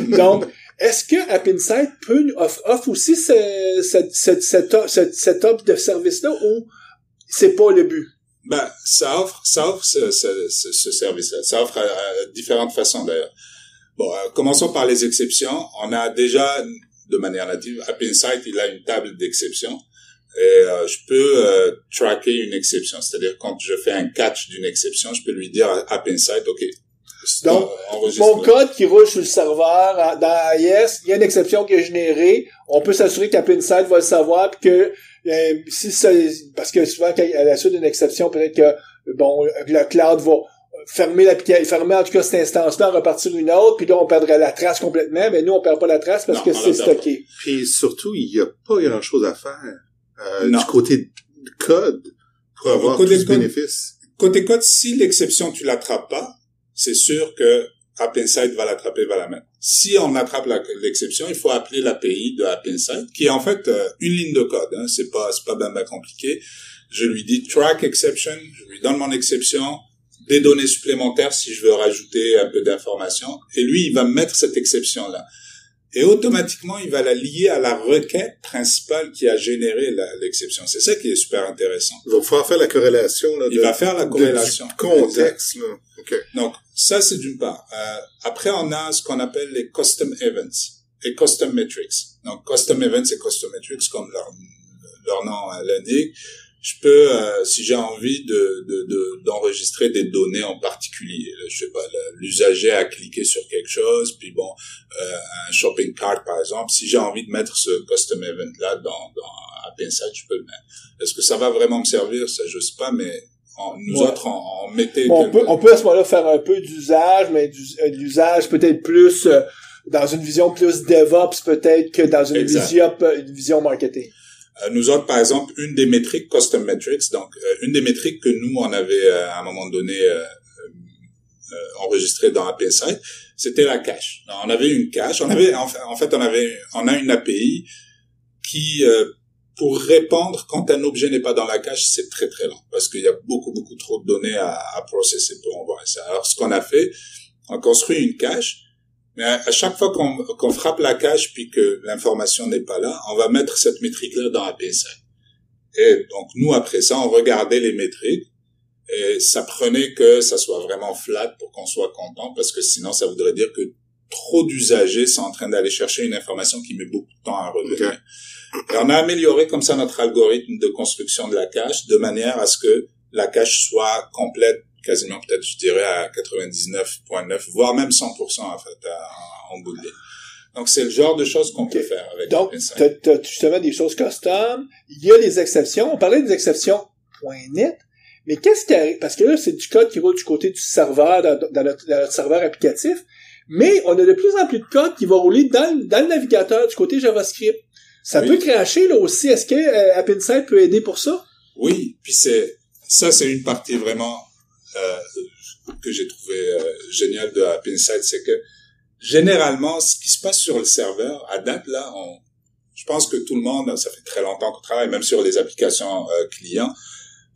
Speaker 2: Donc, est-ce que App Insight offre aussi cette offre de service-là ou c'est pas le but?
Speaker 4: Ben, ça offre ce service-là. Ça offre à différentes façons d'ailleurs. Bon, commençons par les exceptions. On a déjà, de manière native, App Insight, il a une table d'exceptions. Et je peux tracker une exception. C'est-à-dire, quand je fais un catch d'une exception, je peux lui dire à App Insight, OK.
Speaker 2: Donc, mon code qui roule sur le serveur dans AIS, il y a une exception qui est générée. On peut s'assurer qu'App Insight va le savoir puis que parce que souvent, à la suite d'une exception, peut-être que le cloud va fermer en tout cas cette instance-là, repartir une autre, puis là, on perdrait la trace complètement, mais nous, on perd pas la trace parce que c'est stocké.
Speaker 3: Puis surtout, il y a pas grand-chose à faire du côté de code pour avoir tous les bénéfices.
Speaker 4: Côté code, si l'exception, tu l'attrapes pas, c'est sûr que App Insight va l'attraper, va la mettre. Si on attrape l'exception, il faut appeler l'API de App Insight, qui est en fait une ligne de code. Hein, c'est pas ben compliqué. Je lui dis track exception, je lui donne mon exception, des données supplémentaires si je veux rajouter un peu d'informations, et lui, il va mettre cette exception-là. Et automatiquement, il va la lier à la requête principale qui a généré l'exception. C'est ça qui est super intéressant.
Speaker 3: Il va pouvoir faire la corrélation. Là,
Speaker 4: il va faire la corrélation.
Speaker 3: Du contexte. Là. Okay.
Speaker 4: Donc, ça, c'est d'une part. Après, on a ce qu'on appelle les custom events et custom metrics. Donc, custom events et custom metrics, comme leur nom l'indique, je peux, si j'ai envie d'enregistrer des données en particulier, je sais pas, l'usager a cliqué sur quelque chose, puis bon, un shopping cart par exemple, si j'ai envie de mettre ce custom event là dans App Insight, je peux le mettre. Est-ce que ça va vraiment me servir? Ça, je sais pas, mais nous autres, on mettait...
Speaker 2: Bon, on peut à ce moment-là faire un peu d'usage, mais l'usage peut-être plus dans une vision plus DevOps peut-être que dans une vision marketing.
Speaker 4: Nous autres, par exemple, une des métriques custom metrics, donc une des métriques que nous on avait à un moment donné enregistré dans App Insight, c'était la cache. Donc, on avait une cache, on a une API qui pour répondre quand un objet n'est pas dans la cache, c'est très très lent parce qu'il y a beaucoup trop de données à processer pour envoyer ça. Alors ce qu'on a fait, on construit une cache. Mais à chaque fois qu'on frappe la cache puis que l'information n'est pas là, on va mettre cette métrique-là dans App Insight. Et donc, nous, après ça, on regardait les métriques et ça prenait que ça soit vraiment flat pour qu'on soit content parce que sinon, ça voudrait dire que trop d'usagers sont en train d'aller chercher une information qui met beaucoup de temps à revenir. Okay. Et on a amélioré comme ça notre algorithme de construction de la cache de manière à ce que la cache soit complète quasiment peut-être, je dirais, à 99,9, voire même 100% en fait, en bout de ligne. Donc, c'est le genre de choses qu'on peut faire avec
Speaker 2: donc, t'as justement des choses custom, il y a les exceptions, on parlait des exceptions .NET, mais qu'est-ce qui arrive? Parce que là, c'est du code qui roule du côté du serveur, dans notre serveur applicatif, mais on a de plus en plus de code qui va rouler dans le navigateur du côté JavaScript. Ça peut crasher, là aussi. Est-ce que App Insight peut aider pour ça?
Speaker 4: Oui, puis c'est une partie vraiment que j'ai trouvé génial de App Insight, c'est que généralement, ce qui se passe sur le serveur, à date, là, je pense que tout le monde, ça fait très longtemps qu'on travaille, même sur les applications clients,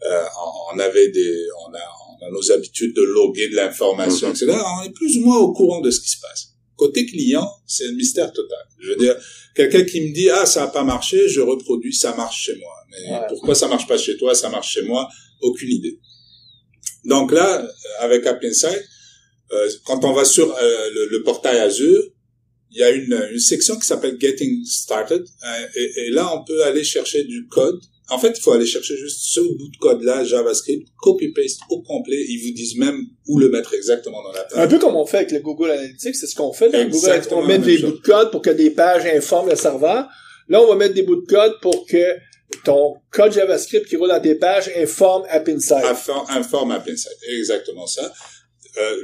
Speaker 4: on a nos habitudes de loguer de l'information, etc. On est plus ou moins au courant de ce qui se passe. Côté client, c'est un mystère total. Je veux dire, quelqu'un qui me dit, ça a pas marché, je reproduis, ça marche chez moi. Mais pourquoi ça marche pas chez toi, ça marche chez moi? Aucune idée. Donc là, avec App Insight, quand on va sur le portail Azure, il y a une section qui s'appelle Getting Started, et là, on peut aller chercher du code. En fait, il faut aller chercher juste ce bout de code-là, JavaScript, copy-paste au complet. Ils vous disent même où le mettre exactement dans la page.
Speaker 2: Un peu comme on fait avec le Google Analytics, c'est ce qu'on fait. Dans Google, on met des bouts de code pour que des pages informent le serveur. Là, on va mettre des bouts de code pour que ton code JavaScript qui roule dans tes pages informe App Insight.
Speaker 4: Informe App Insight, exactement ça.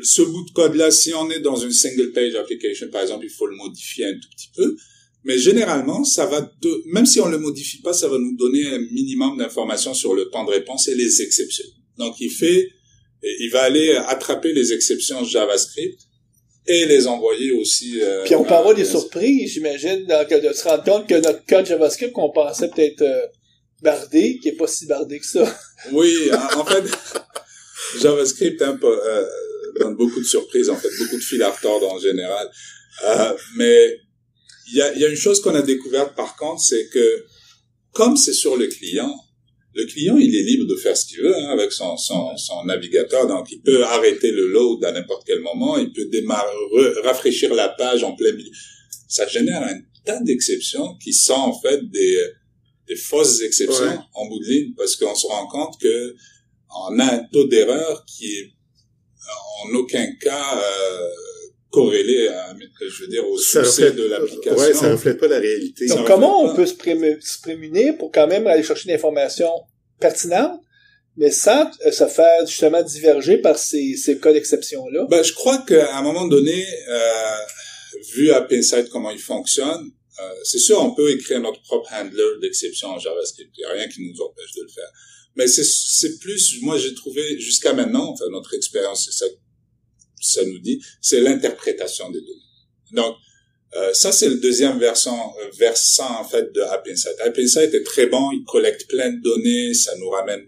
Speaker 4: Ce bout de code-là, si on est dans une single page application, par exemple, il faut le modifier un tout petit peu. Mais généralement, même si on le modifie pas, ça va nous donner un minimum d'informations sur le temps de réponse et les exceptions. Donc, il va aller attraper les exceptions JavaScript et les envoyer aussi.
Speaker 2: Puis on peut avoir des surprises, j'imagine, de se rendre compte que notre code JavaScript qu'on pensait peut-être bardé, qui est pas si bardé que ça.
Speaker 4: Oui, en fait, JavaScript donne beaucoup de surprises, en fait, beaucoup de fil à retordre en général. Mais il y a une chose qu'on a découverte par contre, c'est que comme c'est sur le client, il est libre de faire ce qu'il veut avec son navigateur. Donc, il peut arrêter le load à n'importe quel moment, il peut rafraîchir la page en plein milieu. Ça génère un tas d'exceptions qui sont en fait des fausses exceptions en bout de ligne, parce qu'on se rend compte que on a un taux d'erreur qui est en aucun cas corrélé au succès de l'application.
Speaker 3: Ouais, ça reflète pas la réalité.
Speaker 2: Donc, comment on peut se prémunir pour quand même aller chercher l'information pertinente, mais sans se faire justement diverger par ces cas d'exception-là?
Speaker 4: Je crois qu'à un moment donné, vu App Insight comment il fonctionne, c'est sûr, on peut écrire notre propre handler d'exception en JavaScript. Il n'y a rien qui nous empêche de le faire. Mais c'est plus, moi j'ai trouvé jusqu'à maintenant, enfin notre expérience, c'est ça nous dit, c'est l'interprétation des données. Donc, ça c'est le deuxième versant en fait de App Insight. App Insight est très bon, il collecte plein de données, ça nous ramène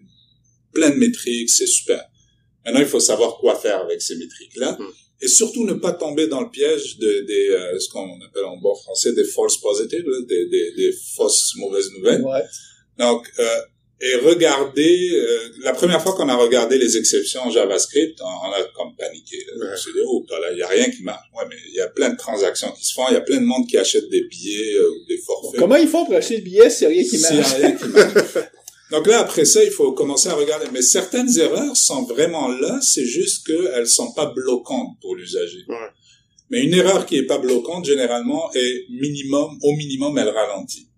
Speaker 4: plein de métriques, c'est super. Maintenant, il faut savoir quoi faire avec ces métriques-là. Et surtout ne pas tomber dans le piège des ce qu'on appelle en bon français des false positives, des fausses mauvaises nouvelles.
Speaker 2: Ouais.
Speaker 4: Donc, et regarder, la première fois qu'on a regardé les exceptions en JavaScript, on a comme paniqué. On s'est dit, là, il y a rien qui marche. Ouais, mais il y a plein de transactions qui se font, il y a plein de monde qui achète des billets ou des forfaits.
Speaker 2: Comment ils font pour acheter des billets s'il y a rien qui marche?
Speaker 4: S'il y a rien qui marche. Donc là, après ça, il faut commencer à regarder. Mais certaines erreurs sont vraiment là, c'est juste qu'elles sont pas bloquantes pour l'usager.
Speaker 3: Ouais.
Speaker 4: Mais une erreur qui est pas bloquante, généralement, au minimum, elle ralentit.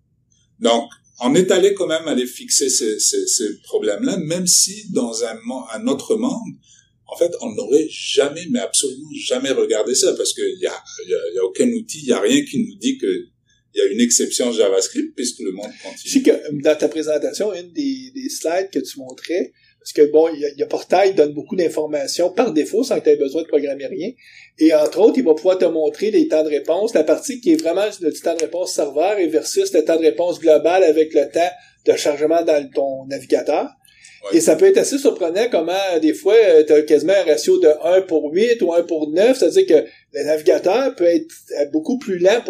Speaker 4: Donc, on est allé quand même aller fixer ces problèmes-là, même si dans un autre monde, en fait, on n'aurait jamais, mais absolument jamais regardé ça, parce que il y a aucun outil, il y a rien qui nous dit que il y a une exception JavaScript, puisque le monde continue.
Speaker 2: Je sais que dans ta présentation, une des slides que tu montrais, parce que bon, il y a Portail donne beaucoup d'informations par défaut sans que tu aies besoin de programmer rien. Et entre autres, il va pouvoir te montrer les temps de réponse, la partie qui est vraiment le temps de réponse serveur et versus le temps de réponse global avec le temps de chargement dans ton navigateur. Ouais. Et ça peut être assez surprenant comment, des fois, tu as quasiment un ratio de 1:8 ou 1:9, c'est-à-dire que le navigateur peut être beaucoup plus lent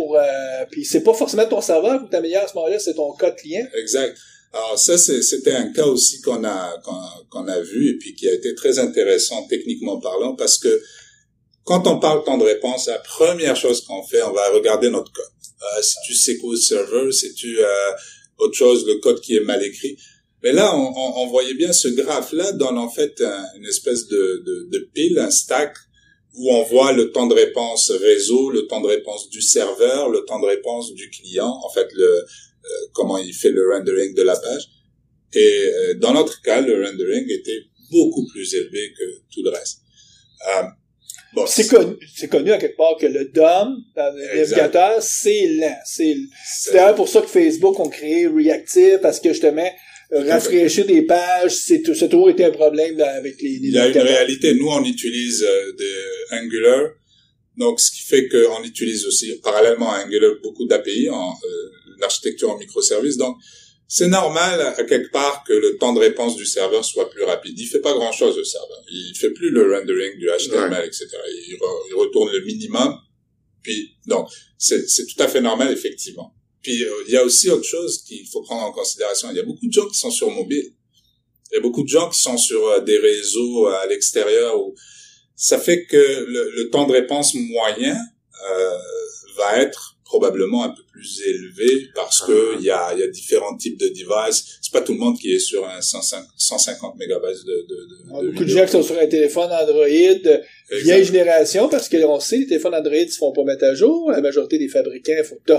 Speaker 2: puis c'est pas forcément ton serveur faut que t'améliores à ce moment-là, c'est ton code client.
Speaker 4: Exact. Alors ça, c'était un cas aussi qu'on a vu et puis qui a été très intéressant techniquement parlant, parce que quand on parle temps de réponse, la première chose qu'on fait, on va regarder notre code. Si tu SQL Server, si tu autre chose, le code qui est mal écrit. Mais là, on voyait bien ce graphe-là donne en fait une espèce de pile, un stack, où on voit le temps de réponse réseau, le temps de réponse du serveur, le temps de réponse du client, en fait, comment il fait le rendering de la page. Et dans notre cas, le rendering était beaucoup plus élevé que tout le reste.
Speaker 2: Bon, c'est connu à quelque part que le DOM dans le navigateur, c'est lent. C'est d'ailleurs pour ça que Facebook ont créé Reactive, parce que justement, rafraîchir des pages, c'est toujours été un problème là, avec les
Speaker 4: Il y a une réalité. Nous, on utilise de Angular. Donc, ce qui fait qu'on utilise aussi, parallèlement à Angular, beaucoup d'API, une architecture en microservices. Donc, c'est normal, à quelque part, que le temps de réponse du serveur soit plus rapide. Il fait pas grand-chose, le serveur. Il fait plus le rendering du HTML, etc. Il retourne le minimum. Puis, donc, c'est tout à fait normal, effectivement. Puis, il y a aussi autre chose qu'il faut prendre en considération. Il y a beaucoup de gens qui sont sur mobile. Il y a beaucoup de gens qui sont sur des réseaux à l'extérieur où ça fait que le temps de réponse moyen va être probablement un peu plus élevé parce que il y a différents types de devices. C'est pas tout le monde qui est sur un 150 mégabytes de
Speaker 2: beaucoup de gens qui sont sur un téléphone Android vieille génération parce qu'on sait les téléphones Android se font pas mettre à jour. La majorité des fabricants, il faut que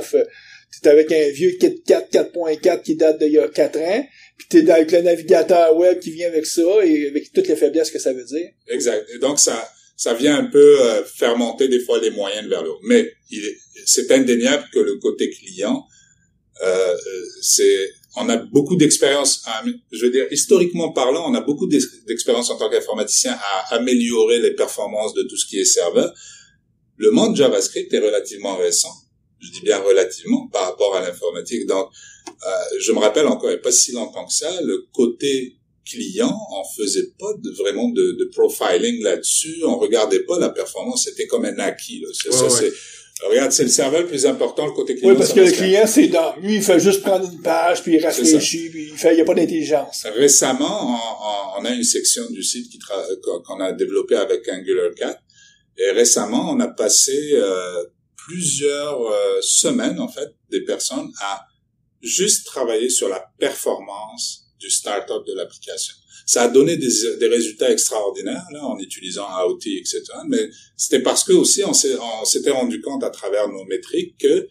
Speaker 2: t'es avec un vieux Kit 4 4.4 qui date d'il y a 4 ans, puis t'es avec le navigateur web qui vient avec ça et avec toutes les faiblesses que ça veut dire.
Speaker 4: Exact. Et donc ça vient un peu faire monter des fois les moyennes vers le haut. Mais c'est indéniable que le côté client, on a beaucoup d'expérience. Je veux dire, historiquement parlant, on a beaucoup d'expérience en tant qu'informaticien à améliorer les performances de tout ce qui est serveur. Le monde JavaScript est relativement récent. Je dis bien relativement par rapport à l'informatique. Donc, je me rappelle encore, il n'y a pas si longtemps que ça, le côté client, on faisait pas vraiment de profiling là-dessus. On regardait pas la performance. C'était comme un acquis. Là. Regarde, c'est le serveur le plus important, le côté client.
Speaker 2: Oui, parce que le client, lui, il fait juste prendre une page, puis il rafraîchit, puis il n'y a pas d'intelligence.
Speaker 4: Récemment, on a une section du site qu'on a développée avec Angular 4. Et récemment, on a passé plusieurs semaines, en fait, des personnes à juste travailler sur la performance du startup de l'application. Ça a donné des résultats extraordinaires, là, en utilisant AOT, etc. Mais c'était parce que aussi, on s'était rendu compte à travers nos métriques que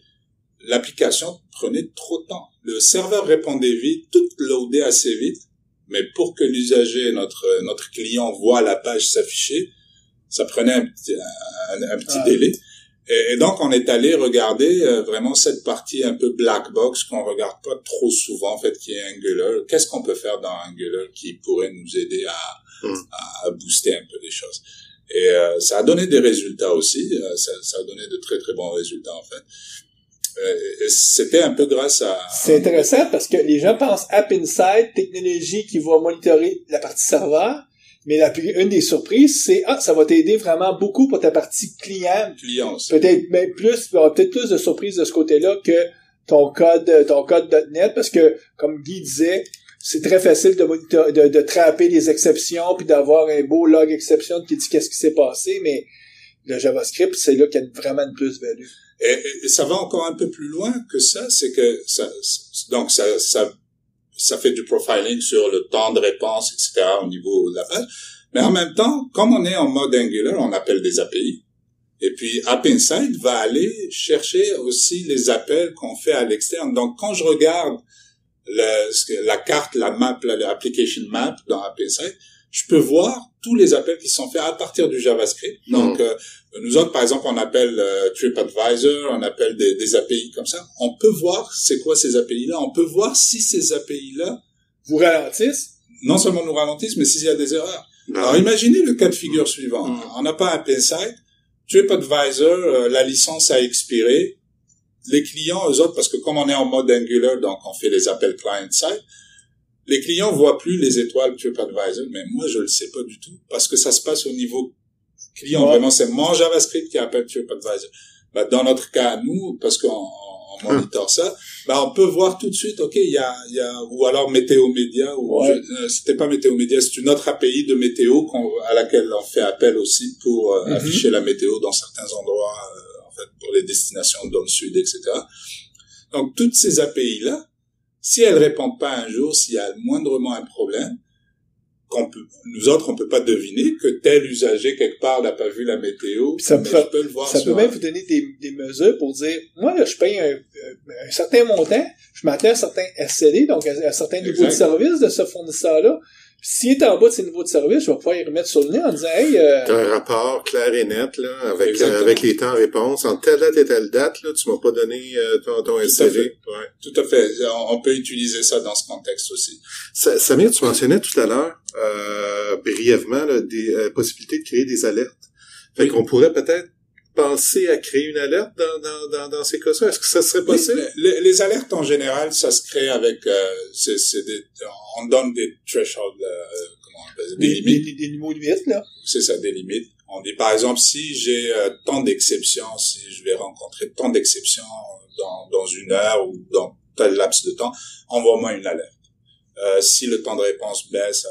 Speaker 4: l'application prenait trop de temps. Le serveur répondait vite, tout loadait assez vite, mais pour que l'usager, notre client, voit la page s'afficher, ça prenait un petit délai. Et donc, on est allé regarder vraiment cette partie un peu black box qu'on regarde pas trop souvent, en fait, qui est Angular. Qu'est-ce qu'on peut faire dans Angular qui pourrait nous aider à booster un peu les choses? Et ça a donné des résultats aussi. Ça a donné de très, très bons résultats, en fait. Et c'était un peu grâce à...
Speaker 2: C'est intéressant parce que les gens pensent App Insight, technologie qui va monitorer la partie serveur. Mais une des surprises, c'est ça va t'aider vraiment beaucoup pour ta partie client. Peut-être même plus, il y aura peut-être plus de surprises de ce côté-là que ton code .NET, parce que, comme Guy disait, c'est très facile de trapper les exceptions puis d'avoir un beau log exception qui dit qu'est-ce qui s'est passé, mais le JavaScript, c'est là qu'il y a vraiment une plus-value.
Speaker 4: Et ça va encore un peu plus loin que ça, c'est que ça fait du profiling sur le temps de réponse, etc., au niveau de la page. Mais en même temps, comme on est en mode Angular, on appelle des API. Et puis, App Insight va aller chercher aussi les appels qu'on fait à l'externe. Donc, quand je regarde la carte, la map, l'application map dans App Insight, je peux voir tous les appels qui sont faits à partir du JavaScript. Donc, nous autres, par exemple, on appelle TripAdvisor, on appelle des API comme ça. On peut voir c'est quoi ces API-là. On peut voir si ces API-là
Speaker 2: vous ralentissent.
Speaker 4: Non seulement nous ralentissent, mais s'il y a des erreurs. Alors, imaginez le cas de figure suivant. On n'a pas App Insight. TripAdvisor, la licence a expiré. Les clients, eux autres, parce que comme on est en mode Angular, donc on fait les appels client-side, les clients voient plus les étoiles TripAdvisor, mais moi, je le sais pas du tout, parce que ça se passe au niveau client. Ouais. Vraiment, c'est mon JavaScript qui appelle TripAdvisor. Dans notre cas, nous, parce qu'on monitore ça, on peut voir tout de suite, OK, il y a, ou alors Météo Média, ou c'était pas Météo Média, c'est une autre API de météo à laquelle on fait appel aussi pour afficher la météo dans certains endroits, en fait, pour les destinations dans le sud, etc. Donc, toutes ces API-là, si elles répondent pas un jour, s'il y a moindrement un problème, nous autres, on peut pas deviner que tel usager quelque part n'a pas vu la météo.
Speaker 2: Ça peut le voir. Ça peut même vous donner des mesures pour dire, moi là, je paye un certain montant, je m'attends à un certain SLA, donc à un certain niveau de service de ce fournisseur-là. S'il est en bas de ses niveaux de service, je vais pouvoir y remettre sur le nez en disant, hey,
Speaker 3: T'as un rapport clair et net, là, avec
Speaker 4: Exactement.
Speaker 3: les temps de réponse. En telle date et telle date, là, tu m'as pas donné ton STG. Ouais.
Speaker 4: Tout à fait. On peut utiliser ça dans ce contexte aussi.
Speaker 3: Samir, tu mentionnais tout à l'heure, brièvement, là, des possibilités de créer des alertes. Fait qu'on pourrait peut-être penser à créer une alerte dans ces cas-là. Est-ce que ça serait possible?
Speaker 4: Les alertes, en général, ça se crée avec, on donne des thresholds, des limites.
Speaker 2: Des niveaux de limites, là.
Speaker 4: C'est ça, des limites. On dit, par exemple, si j'ai tant d'exceptions, si je vais rencontrer tant d'exceptions dans une heure ou dans tel laps de temps, envoie-moi une alerte. Si le temps de réponse baisse à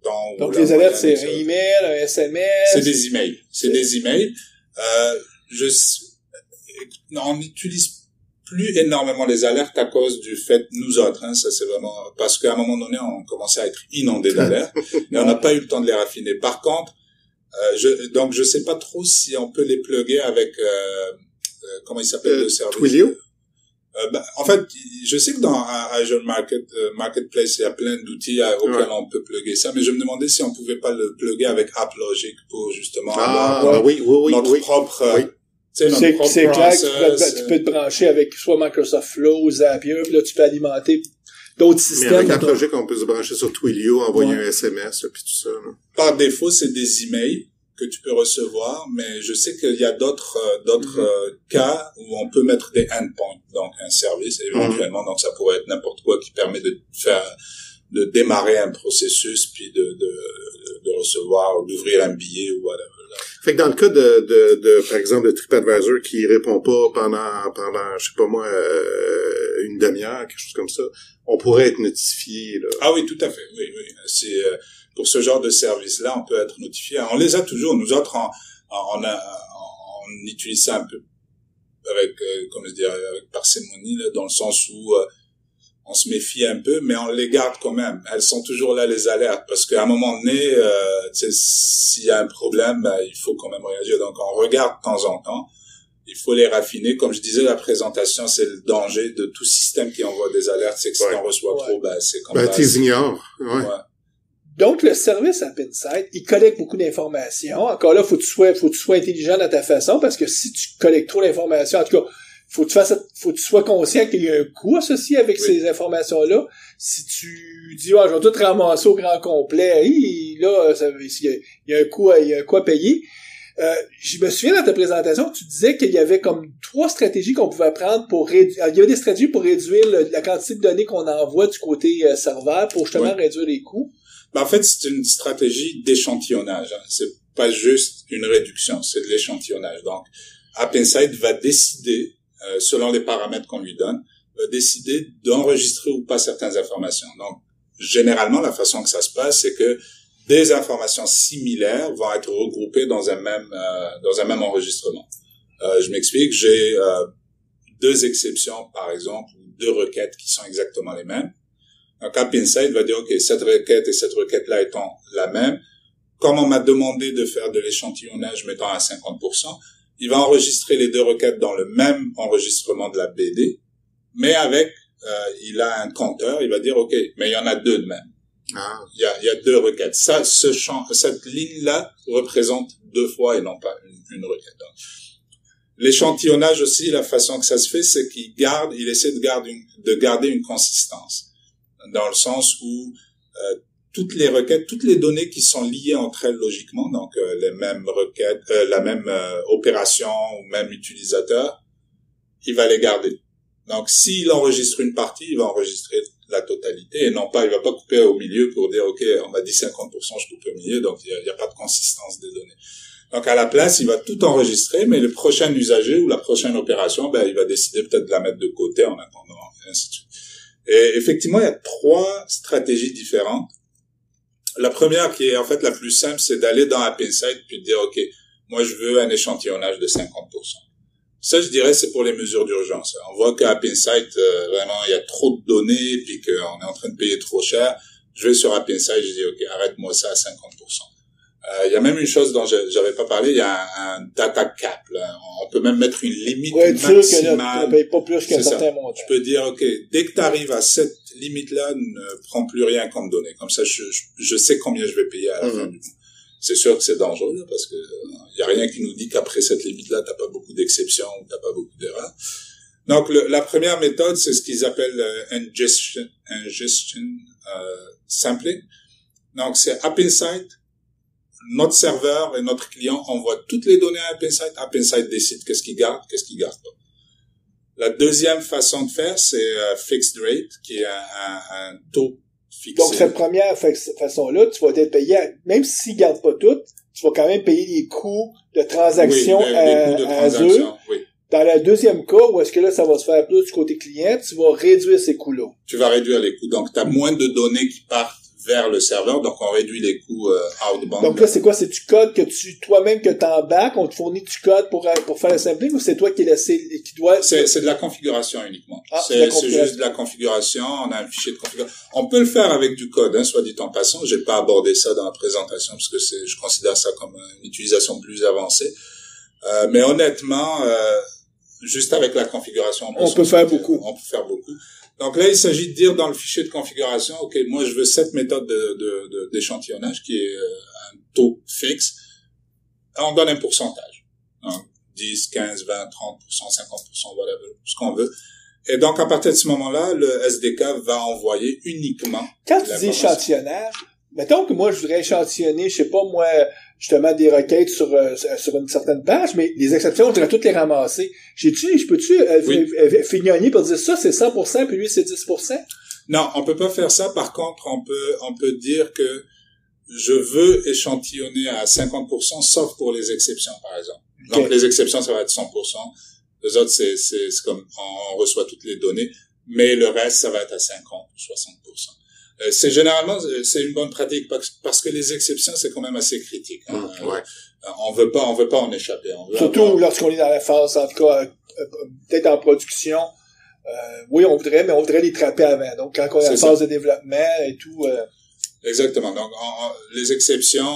Speaker 4: temps...
Speaker 2: Donc, les alertes, c'est un email, un SMS...
Speaker 4: C'est des emails. C'est des emails. On n'utilise plus énormément les alertes à cause du fait, nous autres, ça c'est vraiment... Parce qu'à un moment donné, on commençait à être inondés d'alertes et on n'a pas eu le temps de les raffiner. Par contre, donc je sais pas trop si on peut les plugger avec... comment il s'appelle le service?
Speaker 3: Twilio?
Speaker 4: En fait, je sais que dans Azure Marketplace, il y a plein d'outils auxquels on peut plugger ça, mais je me demandais si on pouvait pas le plugger avec AppLogic pour justement avoir
Speaker 3: oui,
Speaker 4: notre propre...
Speaker 2: Oui. C'est clair que tu peux te brancher avec soit Microsoft Flow, Zapier, puis là, tu peux alimenter d'autres systèmes.
Speaker 3: Mais avec AppLogic, on peut se brancher sur Twilio, envoyer un SMS, puis tout ça. Là.
Speaker 4: Par défaut, c'est des emails que tu peux recevoir, mais je sais qu'il y a d'autres cas où on peut mettre des endpoints, donc un service éventuellement, donc ça pourrait être n'importe quoi qui permet de démarrer un processus, puis de recevoir, d'ouvrir un billet ou whatever.
Speaker 3: Fait que dans le cas de par exemple, de TripAdvisor qui répond pas pendant, je sais pas moi, une demi-heure, quelque chose comme ça, on pourrait être notifié, là.
Speaker 4: Ah oui, tout à fait, oui. C'est, pour ce genre de service-là, on peut être notifié. On les a toujours. Nous autres, on utilise ça un peu avec, avec parcimonie, là, dans le sens où on se méfie un peu, mais on les garde quand même. Elles sont toujours là, les alertes, parce qu'à un moment donné, s'il y a un problème, il faut quand même réagir. Donc, on regarde de temps en temps. Il faut les raffiner. Comme je disais, la présentation, c'est le danger de tout système qui envoie des alertes. C'est que si on reçoit trop, c'est comme ça.
Speaker 3: Tu les ignores. Ouais.
Speaker 2: Donc, le service App Insight, il collecte beaucoup d'informations. Encore là, faut que tu sois intelligent dans ta façon, parce que si tu collectes trop d'informations, en tout cas, faut que tu sois conscient qu'il y a un coût associé avec ces informations-là. Si tu dis, je vais tout ramasser au grand complet, il y a un coût à payer. Je me souviens dans ta présentation, tu disais qu'il y avait comme 3 stratégies qu'on pouvait prendre pour réduire. Il y avait des stratégies pour réduire la quantité de données qu'on envoie du côté serveur pour justement réduire les coûts.
Speaker 4: En fait, c'est une stratégie d'échantillonnage. C'est pas juste une réduction, c'est de l'échantillonnage. Donc, App Insight va décider, selon les paramètres qu'on lui donne, va décider d'enregistrer ou pas certaines informations. Donc, généralement, la façon que ça se passe, c'est que des informations similaires vont être regroupées dans un même enregistrement. Je m'explique, j'ai 2 exceptions, par exemple, ou 2 requêtes qui sont exactement les mêmes. Donc, App Insight va dire, OK, cette requête et cette requête-là étant la même, comme on m'a demandé de faire de l'échantillonnage, mettant à 50%, il va enregistrer les 2 requêtes dans le même enregistrement de la BD, mais avec, il a un compteur, il va dire, OK, mais il y en a 2 de même. Il y a 2 requêtes. Cette ligne-là représente 2 fois et non pas une requête. Donc, l'échantillonnage aussi, la façon que ça se fait, c'est qu'il essaie de garder une consistance. Dans le sens où toutes les requêtes, toutes les données qui sont liées entre elles logiquement, donc les mêmes requêtes, la même opération ou même utilisateur, il va les garder. Donc, s'il enregistre une partie, il va enregistrer la totalité et non pas, il va pas couper au milieu pour dire, OK, on m'a dit 50%, je coupe au milieu, donc il y a pas de consistance des données. Donc, à la place, il va tout enregistrer, mais le prochain usager ou la prochaine opération, il va décider peut-être de la mettre de côté en attendant, et ainsi de suite. Et effectivement, il y a 3 stratégies différentes. La première, qui est en fait la plus simple, c'est d'aller dans App Insight puis de dire, OK, moi je veux un échantillonnage de 50%. Ça, je dirais, c'est pour les mesures d'urgence. On voit qu'à App Insight, vraiment, il y a trop de données puis qu'on est en train de payer trop cher. Je vais sur App Insight, je dis, OK, arrête-moi ça à 50%. Il y a même une chose dont j'avais pas parlé, il y a un data cap, là. On peut même mettre une limite maximale.
Speaker 2: Tu ne payes pas plus qu'un certain montant.
Speaker 4: Je peux dire, OK, dès que tu arrives à cette limite-là, ne prends plus rien comme données. Comme ça, je sais combien je vais payer à la fin du mois. C'est sûr que c'est dangereux, là, parce que y a rien qui nous dit qu'après cette limite-là, t'as pas beaucoup d'exceptions ou t'as pas beaucoup d'erreurs. Donc, la première méthode, c'est ce qu'ils appellent ingestion sampling. Donc, c'est App Insight. Notre serveur et notre client envoient toutes les données à App Insight. App Insight décide qu'est-ce qu'il garde pas. La deuxième façon de faire, c'est fixed rate, qui est un taux fixé.
Speaker 2: Donc, cette première façon-là, tu vas être payé, même s'ils gardent pas tout, tu vas quand même payer les coûts de transaction à eux.
Speaker 4: Oui.
Speaker 2: Dans le deuxième cas, où est-ce que là, ça va se faire plus du côté client, tu vas réduire ces coûts-là.
Speaker 4: Tu vas réduire les coûts. Donc, tu as moins de données qui partent vers le serveur, donc on réduit les coûts outbound.
Speaker 2: Donc là, c'est quoi? C'est du code que toi-même que t'embarques, on te fournit du code pour faire le sampling, ou c'est toi qui doit...
Speaker 4: C'est de la configuration uniquement. C'est juste de la configuration, on a un fichier de configuration. On peut le faire avec du code, hein, soit dit en passant. J'ai pas abordé ça dans la présentation parce que je considère ça comme une utilisation plus avancée. Mais honnêtement, juste avec la configuration,
Speaker 2: on peut faire beaucoup.
Speaker 4: On peut faire beaucoup. Donc là, il s'agit de dire dans le fichier de configuration, OK, moi, je veux cette méthode d'échantillonnage qui est un taux fixe. On donne un pourcentage. Donc, 10, 15, 20, 30%, 50%, voilà, ce qu'on veut. Et donc, à partir de ce moment-là, le SDK va envoyer uniquement...
Speaker 2: Quand tu dis échantillonnage, mettons que moi, je voudrais échantillonner, je sais pas, moi, justement, des requêtes sur une certaine page, mais les exceptions, je voudrais toutes les ramasser. Je peux-tu fignonner pour dire ça, c'est 100%, puis lui, c'est 10%?
Speaker 4: Non, on peut pas faire ça. Par contre, on peut dire que je veux échantillonner à 50%, sauf pour les exceptions, par exemple. Okay. Donc, les exceptions, ça va être 100%. Les autres, c'est comme, on reçoit toutes les données, mais le reste, ça va être à 50 ou 60%. C'est généralement, c'est une bonne pratique parce que les exceptions, c'est quand même assez critique. Hein.
Speaker 3: Ouais.
Speaker 4: On veut pas en échapper.
Speaker 2: Surtout lorsqu'on est dans la phase, en tout cas, peut-être en production. Oui, on voudrait les trapper avant. Donc, quand on est en phase de développement et tout.
Speaker 4: Exactement. Donc, les exceptions,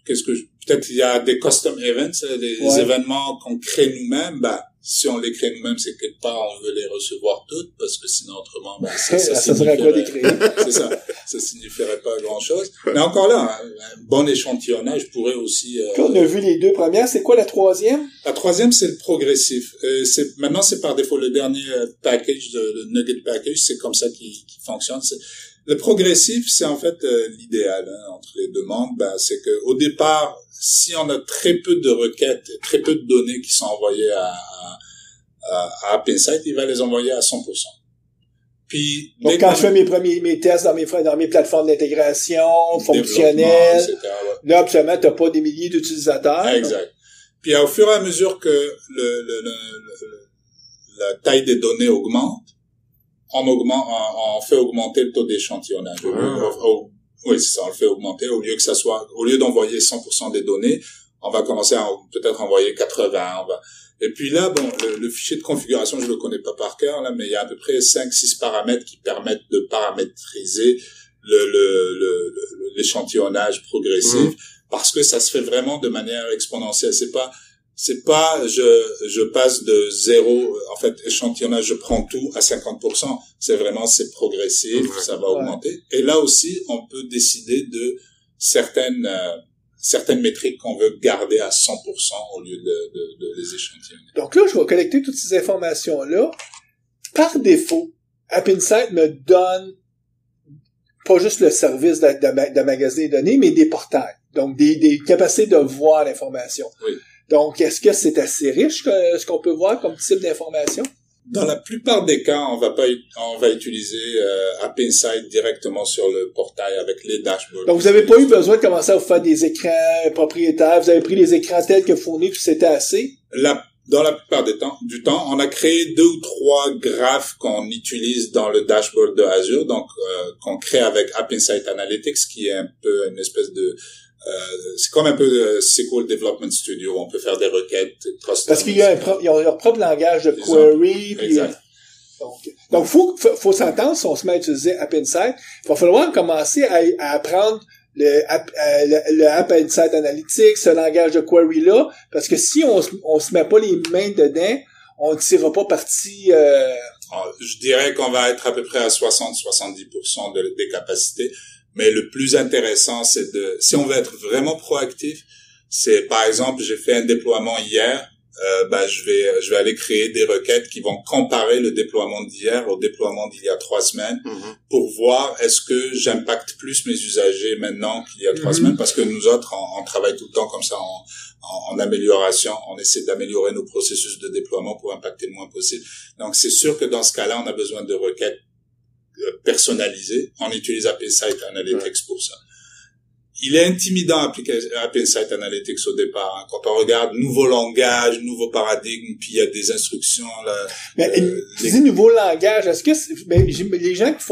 Speaker 4: peut-être il y a des custom events, des événements qu'on crée nous-mêmes. Si on les crée nous-mêmes, c'est quelque part on veut les recevoir toutes, parce que sinon autrement, ça
Speaker 2: serait quoi d'écrire?
Speaker 4: C'est ça. Ça signifierait pas grand-chose. Mais encore là, un bon échantillonnage pourrait aussi...
Speaker 2: on a vu les deux premières. C'est quoi la troisième?
Speaker 4: La troisième, c'est le progressif. Maintenant, c'est par défaut le dernier package, le Nugget package, c'est comme ça qu'il fonctionne. Le progressif, c'est en fait l'idéal entre les demandes. C'est que au départ, si on a très peu de requêtes, très peu de données qui sont envoyées à App Insight, il va les envoyer à 100%. Puis
Speaker 2: donc quand je fais mes tests dans mes plateformes d'intégration fonctionnelles, etc., là absolument t'as pas des milliers d'utilisateurs.
Speaker 4: Exact. Puis au fur et à mesure que la taille des données augmente, on fait augmenter le taux d'échantillonnage. Oui, c'est ça, on le fait augmenter. Au lieu d'envoyer 100% des données, on va commencer à peut-être envoyer 80. Et puis là, le fichier de configuration, je le connais pas par cœur, là, mais il y a à peu près 5-6 paramètres qui permettent de paramétriser l'échantillonnage progressif, parce que ça se fait vraiment de manière exponentielle. C'est pas je passe de 0, en fait, échantillonnage, je prends tout à 50%. C'est progressif, ça va augmenter. Et là aussi, on peut décider de certaines métriques qu'on veut garder à 100% au lieu de les échantillonner.
Speaker 2: Donc là, je vais collecter toutes ces informations-là. Par défaut, App Insight me donne pas juste le service de magasiner les données, mais des portails. Donc, des capacités de voir l'information.
Speaker 4: Oui.
Speaker 2: Donc, est-ce que c'est assez riche ce qu'on peut voir comme type d'information?
Speaker 4: Dans la plupart des cas, on va utiliser App Insight directement sur le portail avec les dashboards.
Speaker 2: Donc, vous n'avez pas eu besoin de commencer à vous faire des écrans propriétaires. Vous avez pris les écrans tels que fournis, puis c'était assez?
Speaker 4: Dans la plupart du temps, on a créé 2 ou 3 graphes qu'on utilise dans le dashboard de Azure, donc qu'on crée avec App Insight Analytics, qui est un peu une espèce de c'est comme un peu de SQL Development Studio. On peut faire des requêtes custom.
Speaker 2: Parce qu'il y a ils ont leur propre langage de query.
Speaker 4: Exact.
Speaker 2: Donc, faut s'entendre si on se met à utiliser App Insight. Il va falloir commencer à apprendre le App Insight Analytics, ce langage de query là, parce que si on se met pas les mains dedans, on ne tirera pas parti.
Speaker 4: Je dirais qu'on va être à peu près à 60-70% des capacités. Mais le plus intéressant, c'est si on veut être vraiment proactif, c'est, par exemple, j'ai fait un déploiement hier, je vais aller créer des requêtes qui vont comparer le déploiement d'hier au déploiement d'il y a 3 semaines pour voir est-ce que j'impacte plus mes usagers maintenant qu'il y a 3 semaines, parce que nous autres, on travaille tout le temps comme ça en amélioration, on essaie d'améliorer nos processus de déploiement pour impacter le moins possible. Donc, c'est sûr que dans ce cas-là, on a besoin de requêtes personnalisées. On utilise App Insight Analytics pour ça. Il est intimidant App Insight Analytics au départ. Quand on regarde nouveau langage, nouveau paradigme, puis il y a des instructions là.
Speaker 2: Mais tu dis nouveau langage, est-ce que les gens qui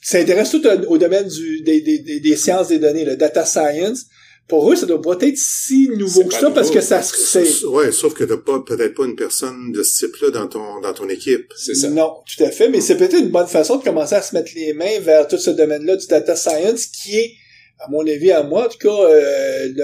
Speaker 2: s'intéressent tout au domaine des sciences des données, le data science, pour eux, ça doit pas être si nouveau que ça, nouveau, parce que
Speaker 3: ouais, sauf que t'as peut-être pas une personne de ce type-là dans ton équipe.
Speaker 4: C'est ça.
Speaker 2: Non, tout à fait, mais c'est peut-être une bonne façon de commencer à se mettre les mains vers tout ce domaine-là du data science qui est, à mon avis, à moi, en tout cas,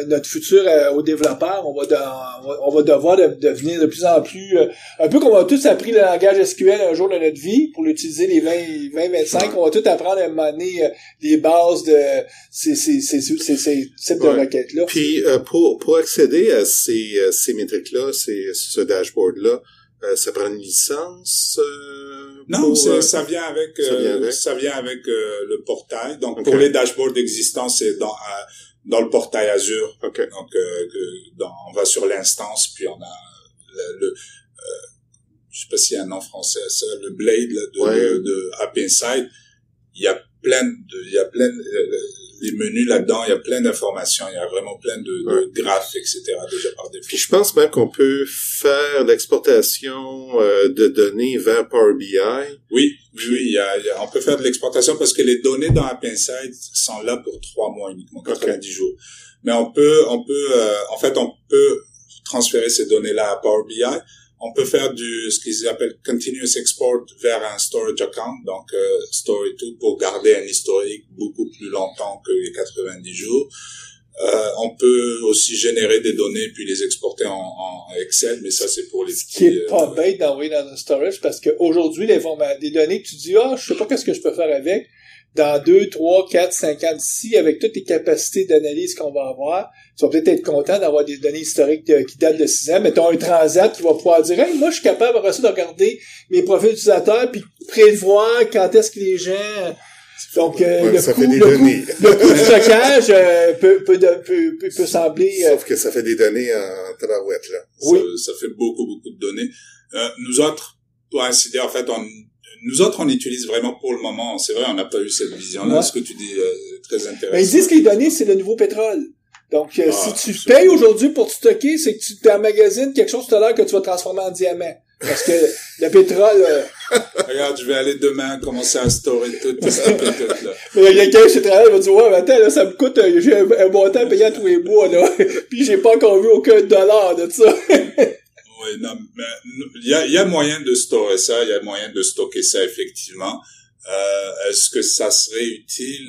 Speaker 2: notre futur aux développeurs, on va devoir devenir de plus en plus, un peu comme on a tous appris le langage SQL un jour de notre vie, pour l'utiliser les 20-25, on va tout apprendre à un moment donné les bases de ces types de requêtes-là.
Speaker 3: Puis, pour accéder à ces métriques-là, ce dashboard-là, ça prend une licence?
Speaker 4: Non, ça vient avec le portail. Donc, pour les dashboards existants, c'est dans le portail Azure.
Speaker 3: Okay.
Speaker 4: Donc, on va sur l'instance, puis on a je sais pas s'il y a un nom français à ça, le Blade là, de App Insight. Il y a les menus là-dedans, il y a plein d'informations, il y a vraiment plein de graphes, etc. déjà par défaut.
Speaker 3: Puis je pense même qu'on peut faire l'exportation de données vers Power BI.
Speaker 4: Oui, on peut faire de l'exportation parce que les données dans App Insight sont là pour 3 mois uniquement, 90 jours. Mais on peut transférer ces données-là à Power BI. On peut faire ce qu'ils appellent continuous export vers un storage account, donc Story2 pour garder un historique beaucoup plus longtemps que les 90 jours. On peut aussi générer des données puis les exporter en Excel, mais ça c'est pour les petits.
Speaker 2: Ce qui est pas bête d'envoyer dans un storage, parce que aujourd'hui des données que tu dis je sais pas qu'est-ce que je peux faire avec. Dans 2, 3, 4, 5 ans d'ici, avec toutes les capacités d'analyse qu'on va avoir, tu vas peut-être être content d'avoir des données historiques qui datent de 6 ans. Mettons un transat qui va pouvoir dire « Hey, moi, je suis capable après ça de regarder mes profils utilisateurs puis prévoir quand est-ce que les gens... » Donc, le coût de stockage peut sembler...
Speaker 3: Sauf que ça fait des données en tabarouette, là.
Speaker 4: Oui. Ça fait beaucoup de données. Nous autres, pour ainsi dire, en fait, on utilise vraiment pour le moment, c'est vrai, on n'a pas eu cette vision-là, ce que tu dis très intéressant.
Speaker 2: Ben, ils disent que les données, c'est le nouveau pétrole. Donc, si tu payes aujourd'hui pour te stocker, c'est que tu t'emmagasines quelque chose tout à l'heure que tu vas transformer en diamant. Parce que le pétrole...
Speaker 4: Regarde, je vais aller demain commencer à storer tout ça.
Speaker 2: Mais il y a quelqu'un chez Travail qui va dire « Ouais, mais attends, là, ça me coûte, j'ai un montant à payer à tous les mois, là. Puis j'ai pas encore vu aucun dollar de ça. »
Speaker 4: Oui, non, mais il y a moyen de stocker ça, effectivement. Est-ce que ça serait utile?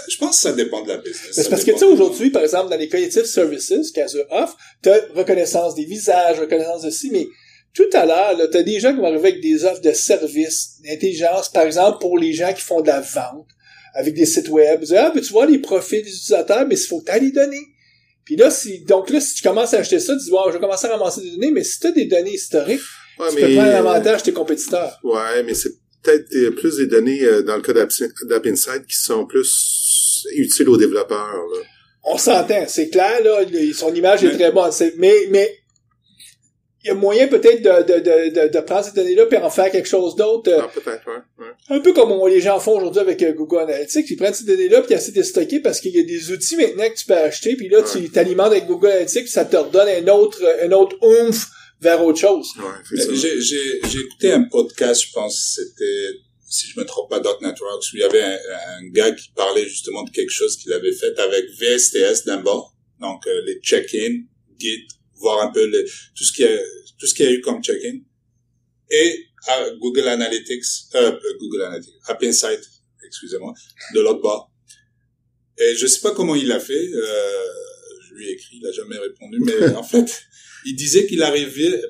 Speaker 4: Je pense que ça dépend de la business.
Speaker 2: C'est parce que tu sais, aujourd'hui, par exemple, dans les Cognitive Services qu'Azure offre, t'as reconnaissance des visages, reconnaissance de ci, mais tout à l'heure, là, t'as des gens qui vont arriver avec des offres de services, d'intelligence, par exemple, pour les gens qui font de la vente, avec des sites web. Ben, tu vois les profils des utilisateurs, mais il faut que tu aies les données. Puis là, si tu commences à acheter ça, tu dis, je vais commencer à ramasser des données, mais si tu as des données historiques, tu peux prendre l'avantage de tes compétiteurs.
Speaker 3: Ouais, mais c'est peut-être plus des données, dans le cas d'App Insight, qui sont plus utiles aux développeurs, là.
Speaker 2: On s'entend, c'est clair, là, son image est très bonne. Mais, il y a moyen peut-être de prendre ces données-là puis en faire quelque chose d'autre.
Speaker 3: Peut-être, ouais.
Speaker 2: Un peu comme les gens font aujourd'hui avec Google Analytics. Ils prennent ces données-là puis ils essaient de les stocker parce qu'il y a des outils maintenant que tu peux acheter puis là, tu t'alimentes avec Google Analytics puis ça te redonne un autre oomph vers autre chose.
Speaker 4: Ouais, j'ai écouté un podcast, je pense, c'était, si je me trompe pas, .NET Rocks, où il y avait un gars qui parlait justement de quelque chose qu'il avait fait avec VSTS d'un bord. Donc, les check-in, Git, voir un peu tout ce qu'il y a eu comme check-in. Et Google Analytics, App Insight, excusez-moi, de l'autre bord. Et je sais pas comment il l'a fait. Je lui ai écrit, il a jamais répondu. Mais en fait, il disait qu'il arrivait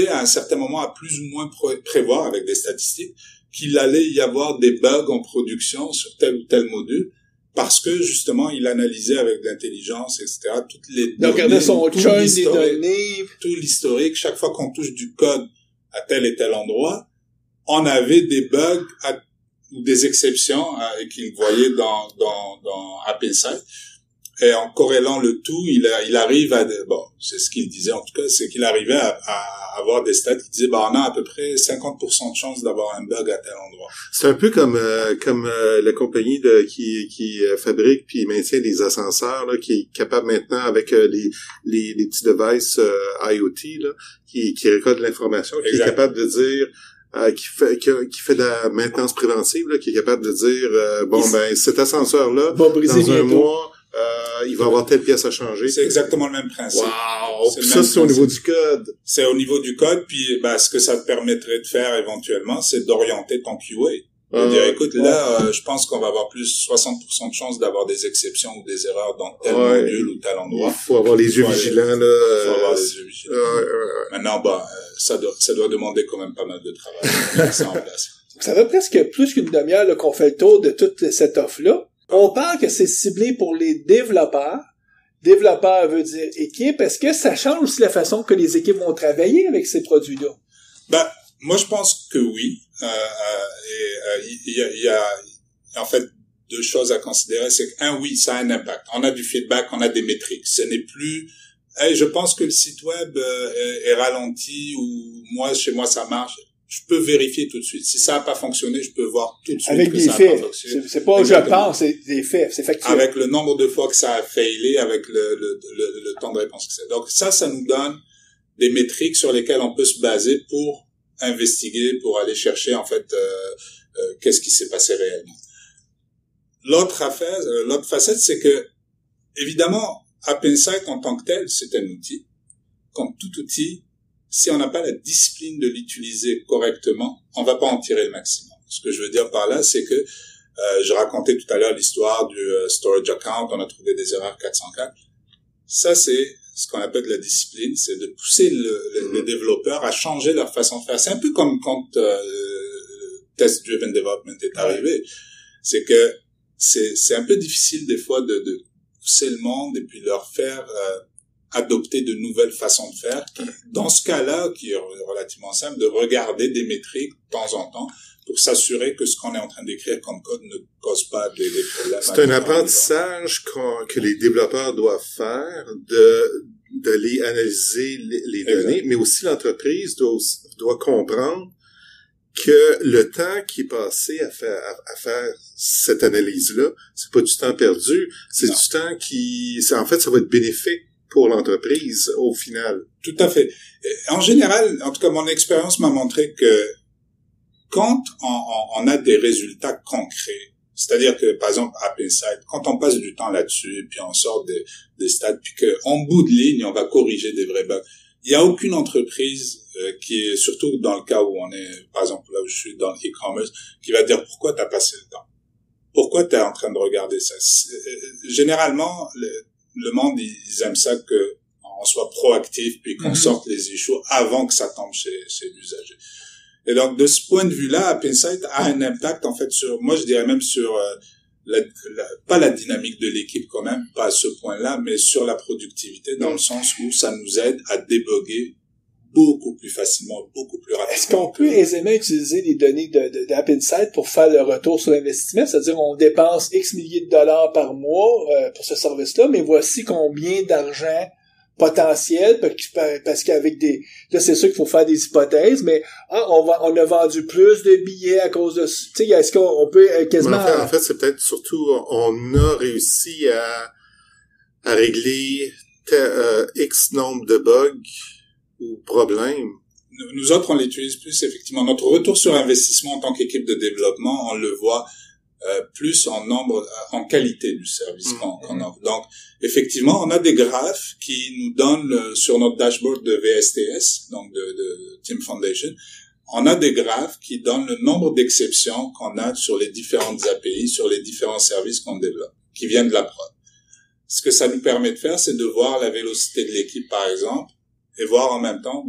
Speaker 4: à un certain moment à plus ou moins prévoir avec des statistiques qu'il allait y avoir des bugs en production sur tel ou tel module. Parce que, justement, il analysait avec de l'intelligence, etc., toutes les données.
Speaker 2: Il regardait son churn des données.
Speaker 4: Tout l'historique. Chaque fois qu'on touche du code à tel et tel endroit, on avait des bugs ou des exceptions qu'il voyait dans AppInsight. Et en corrélant le tout, il arrive c'est ce qu'il disait en tout cas, c'est qu'il arrivait à avoir des stats qui disaient, on a à peu près 50% de chance d'avoir un bug à tel endroit.
Speaker 3: C'est un peu comme la compagnie qui fabrique puis maintient les ascenseurs, là, qui est capable maintenant avec les petits devices IoT, là, qui récoltent l'information, qui est capable de dire qui fait de la maintenance préventive, là, qui est capable de dire cet ascenseur là dans un mois il va avoir telle pièce à changer.
Speaker 4: C'est exactement le même principe.
Speaker 3: Wow! C'est au niveau du code.
Speaker 4: C'est au niveau du code, puis ce que ça te permettrait de faire éventuellement, c'est d'orienter ton QA. De dire, écoute, là, je pense qu'on va avoir plus 60% de chances d'avoir des exceptions ou des erreurs dans tel module ou tel endroit.
Speaker 3: Il faut avoir les yeux vigilants, là.
Speaker 4: Il faut avoir les yeux vigilants. Maintenant, ça doit demander quand même pas mal de travail de mettre ça en place.
Speaker 2: Ça fait presque plus qu'une demi-heure là, qu'on fait le tour de toute cette offre-là. On parle que c'est ciblé pour les développeurs. Développeur veut dire équipe. Est-ce que ça change aussi la façon que les équipes vont travailler avec ces produits-là?
Speaker 4: Moi, je pense que oui. Il y a en fait deux choses à considérer. C'est oui, ça a un impact. On a du feedback, on a des métriques. Ce n'est plus, je pense que le site web est ralenti ou chez moi, ça marche. Je peux vérifier tout de suite. Si ça n'a pas fonctionné, je peux voir tout de suite
Speaker 2: avec
Speaker 4: que
Speaker 2: des
Speaker 4: ça
Speaker 2: faits.
Speaker 4: n'a pas fonctionné.
Speaker 2: C'est pas je pense, c'est des faits, c'est factuel.
Speaker 4: Avec le nombre de fois que ça a failé, avec le temps de réponse que c'est. Donc ça nous donne des métriques sur lesquelles on peut se baser pour investiguer, pour aller chercher en fait qu'est-ce qui s'est passé réellement. L'autre facette, c'est que évidemment, AppInsight en tant que tel, c'est un outil. Comme tout outil, si on n'a pas la discipline de l'utiliser correctement, on va pas en tirer le maximum. Ce que je veux dire par là, c'est que je racontais tout à l'heure l'histoire du storage account, on a trouvé des erreurs 404. Ça, c'est ce qu'on appelle de la discipline, c'est de pousser les développeurs à changer leur façon de faire. C'est un peu comme quand test-driven development est arrivé. C'est que c'est un peu difficile des fois de pousser le monde et puis leur faire adopter de nouvelles façons de faire. Dans ce cas-là, qui est relativement simple, de regarder des métriques de temps en temps pour s'assurer que ce qu'on est en train d'écrire comme code ne cause pas des problèmes.
Speaker 3: C'est un apprentissage que les développeurs doivent faire, de les analyser les données, mais aussi l'entreprise doit comprendre que le temps qui est passé à faire cette analyse-là, c'est pas du temps perdu, c'est du temps en fait, ça va être bénéfique pour l'entreprise au final.
Speaker 4: Tout à fait. En général, en tout cas, mon expérience m'a montré que quand on a des résultats concrets, c'est-à-dire que, par exemple, AppInsight, quand on passe du temps là-dessus, puis on sort des stats, puis qu'en bout de ligne, on va corriger des vrais bugs, il n'y a aucune entreprise qui est, surtout dans le cas où on est, par exemple, là où je suis dans l'e-commerce, qui va dire pourquoi tu as passé le temps. Pourquoi tu es en train de regarder ça? Généralement, le monde, ils aiment ça que on soit proactif puis qu'on sorte les issues avant que ça tombe chez l'usager. Et donc, de ce point de vue-là, AppInsight a un impact, en fait, moi, je dirais même sur, pas la dynamique de l'équipe quand même, pas à ce point-là, mais sur la productivité, dans le sens où ça nous aide à débugger beaucoup plus facilement, beaucoup plus rapidement.
Speaker 2: Est-ce qu'on peut aisément utiliser les données d'AppInsight pour faire le retour sur l'investissement? C'est-à-dire, on dépense X milliers de dollars par mois pour ce service-là, mais voici combien d'argent potentiel, parce qu'avec là, c'est sûr qu'il faut faire des hypothèses, mais on a vendu plus de billets à cause de, tu sais, est-ce qu'on peut quasiment...
Speaker 3: En fait, c'est peut-être surtout, on a réussi à régler X nombre de bugs ou problèmes.
Speaker 4: Nous autres, on l'utilise plus, effectivement. Notre retour sur investissement en tant qu'équipe de développement, on le voit plus en nombre, en qualité du service qu'on offre. Donc, effectivement, on a des graphes qui nous donnent sur notre dashboard de VSTS, donc de Team Foundation, on a des graphes qui donnent le nombre d'exceptions qu'on a sur les différentes API, sur les différents services qu'on développe. qui viennent de la prod. Ce que ça nous permet de faire, c'est de voir la vélocité de l'équipe, par exemple, et voir en même temps,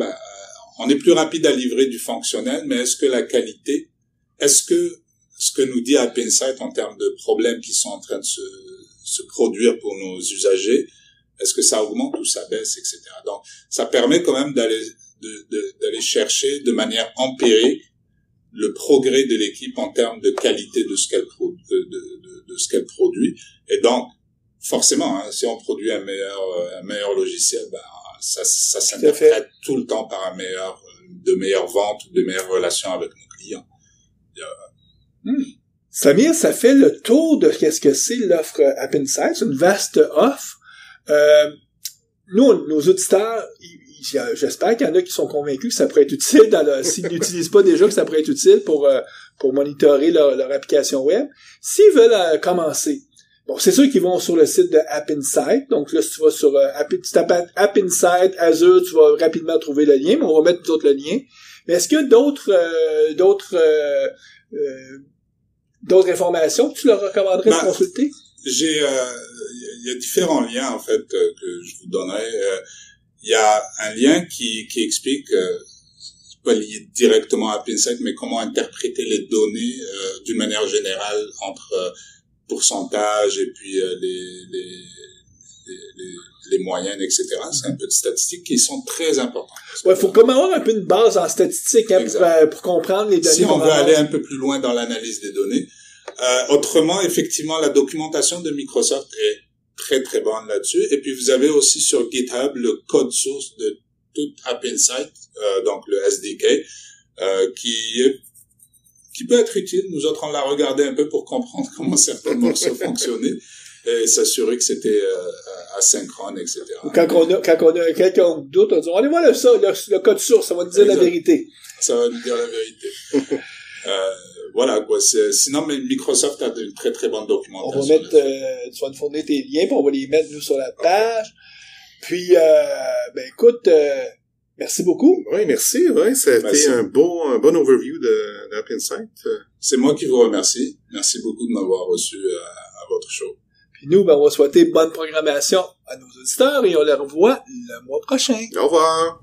Speaker 4: on est plus rapide à livrer du fonctionnel, mais est-ce que la qualité, est-ce que ce que nous dit App Insight en termes de problèmes qui sont en train de se produire pour nos usagers, est-ce que ça augmente ou ça baisse, etc. Donc, ça permet quand même d'aller chercher de manière empirique le progrès de l'équipe en termes de qualité de ce qu'elle produit. Et donc, forcément, si on produit un meilleur logiciel, ça s'interprète tout le temps par de meilleures ventes, de meilleures relations avec nos clients.
Speaker 2: Samir, ça fait le tour de qu'est-ce que c'est l'offre App Insight. C'est une vaste offre. Nous, nos auditeurs, j'espère qu'il y en a qui sont convaincus que ça pourrait être utile s'ils n'utilisent pas déjà, que ça pourrait être utile pour monitorer leur application web. S'ils veulent commencer, bon, c'est sûr qu'ils vont sur le site de App Insight. Donc là, si tu vas sur tu tapes App Insight Azure, tu vas rapidement trouver le lien, mais on va mettre d'autres le lien. Mais est-ce qu'il y a d'autres informations que tu leur recommanderais de consulter?
Speaker 4: Il y a différents liens, en fait, que je vous donnerai. Il y a un lien qui explique, c'est pas lié directement à App Insight, mais comment interpréter les données d'une manière générale entre pourcentage et puis les moyennes, etc. C'est un peu de statistiques qui sont très importantes.
Speaker 2: Ouais, faut comme avoir un peu une base en statistique pour comprendre les données.
Speaker 4: Si on veut aller un peu plus loin dans l'analyse des données. Autrement, effectivement, la documentation de Microsoft est très très bonne là-dessus. Et puis vous avez aussi sur GitHub le code source de tout App Insight, donc le SDK, qui peut être utile. Nous autres, on l'a regardé un peu pour comprendre comment certains morceaux fonctionnaient et s'assurer que c'était asynchrone, etc.
Speaker 2: Quand on a quelqu'un d'autre, on dit, allez voir le code source, ça va nous dire la vérité.
Speaker 4: Ça va nous dire la vérité. Voilà, quoi. Sinon, mais Microsoft a une très très bonne documentation.
Speaker 2: On va mettre, tu vas nous fournir tes liens, puis on va les mettre, nous, sur la page. Puis, écoute, merci beaucoup.
Speaker 3: Oui, merci. Ouais, ça a été un bon overview d'App Insight.
Speaker 4: C'est moi qui vous remercie. Merci beaucoup de m'avoir reçu à votre show.
Speaker 2: Puis nous, on va souhaiter bonne programmation à nos auditeurs et on les revoit le mois prochain.
Speaker 3: Au revoir.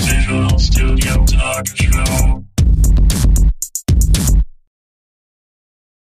Speaker 1: Visual Studio Talk Show.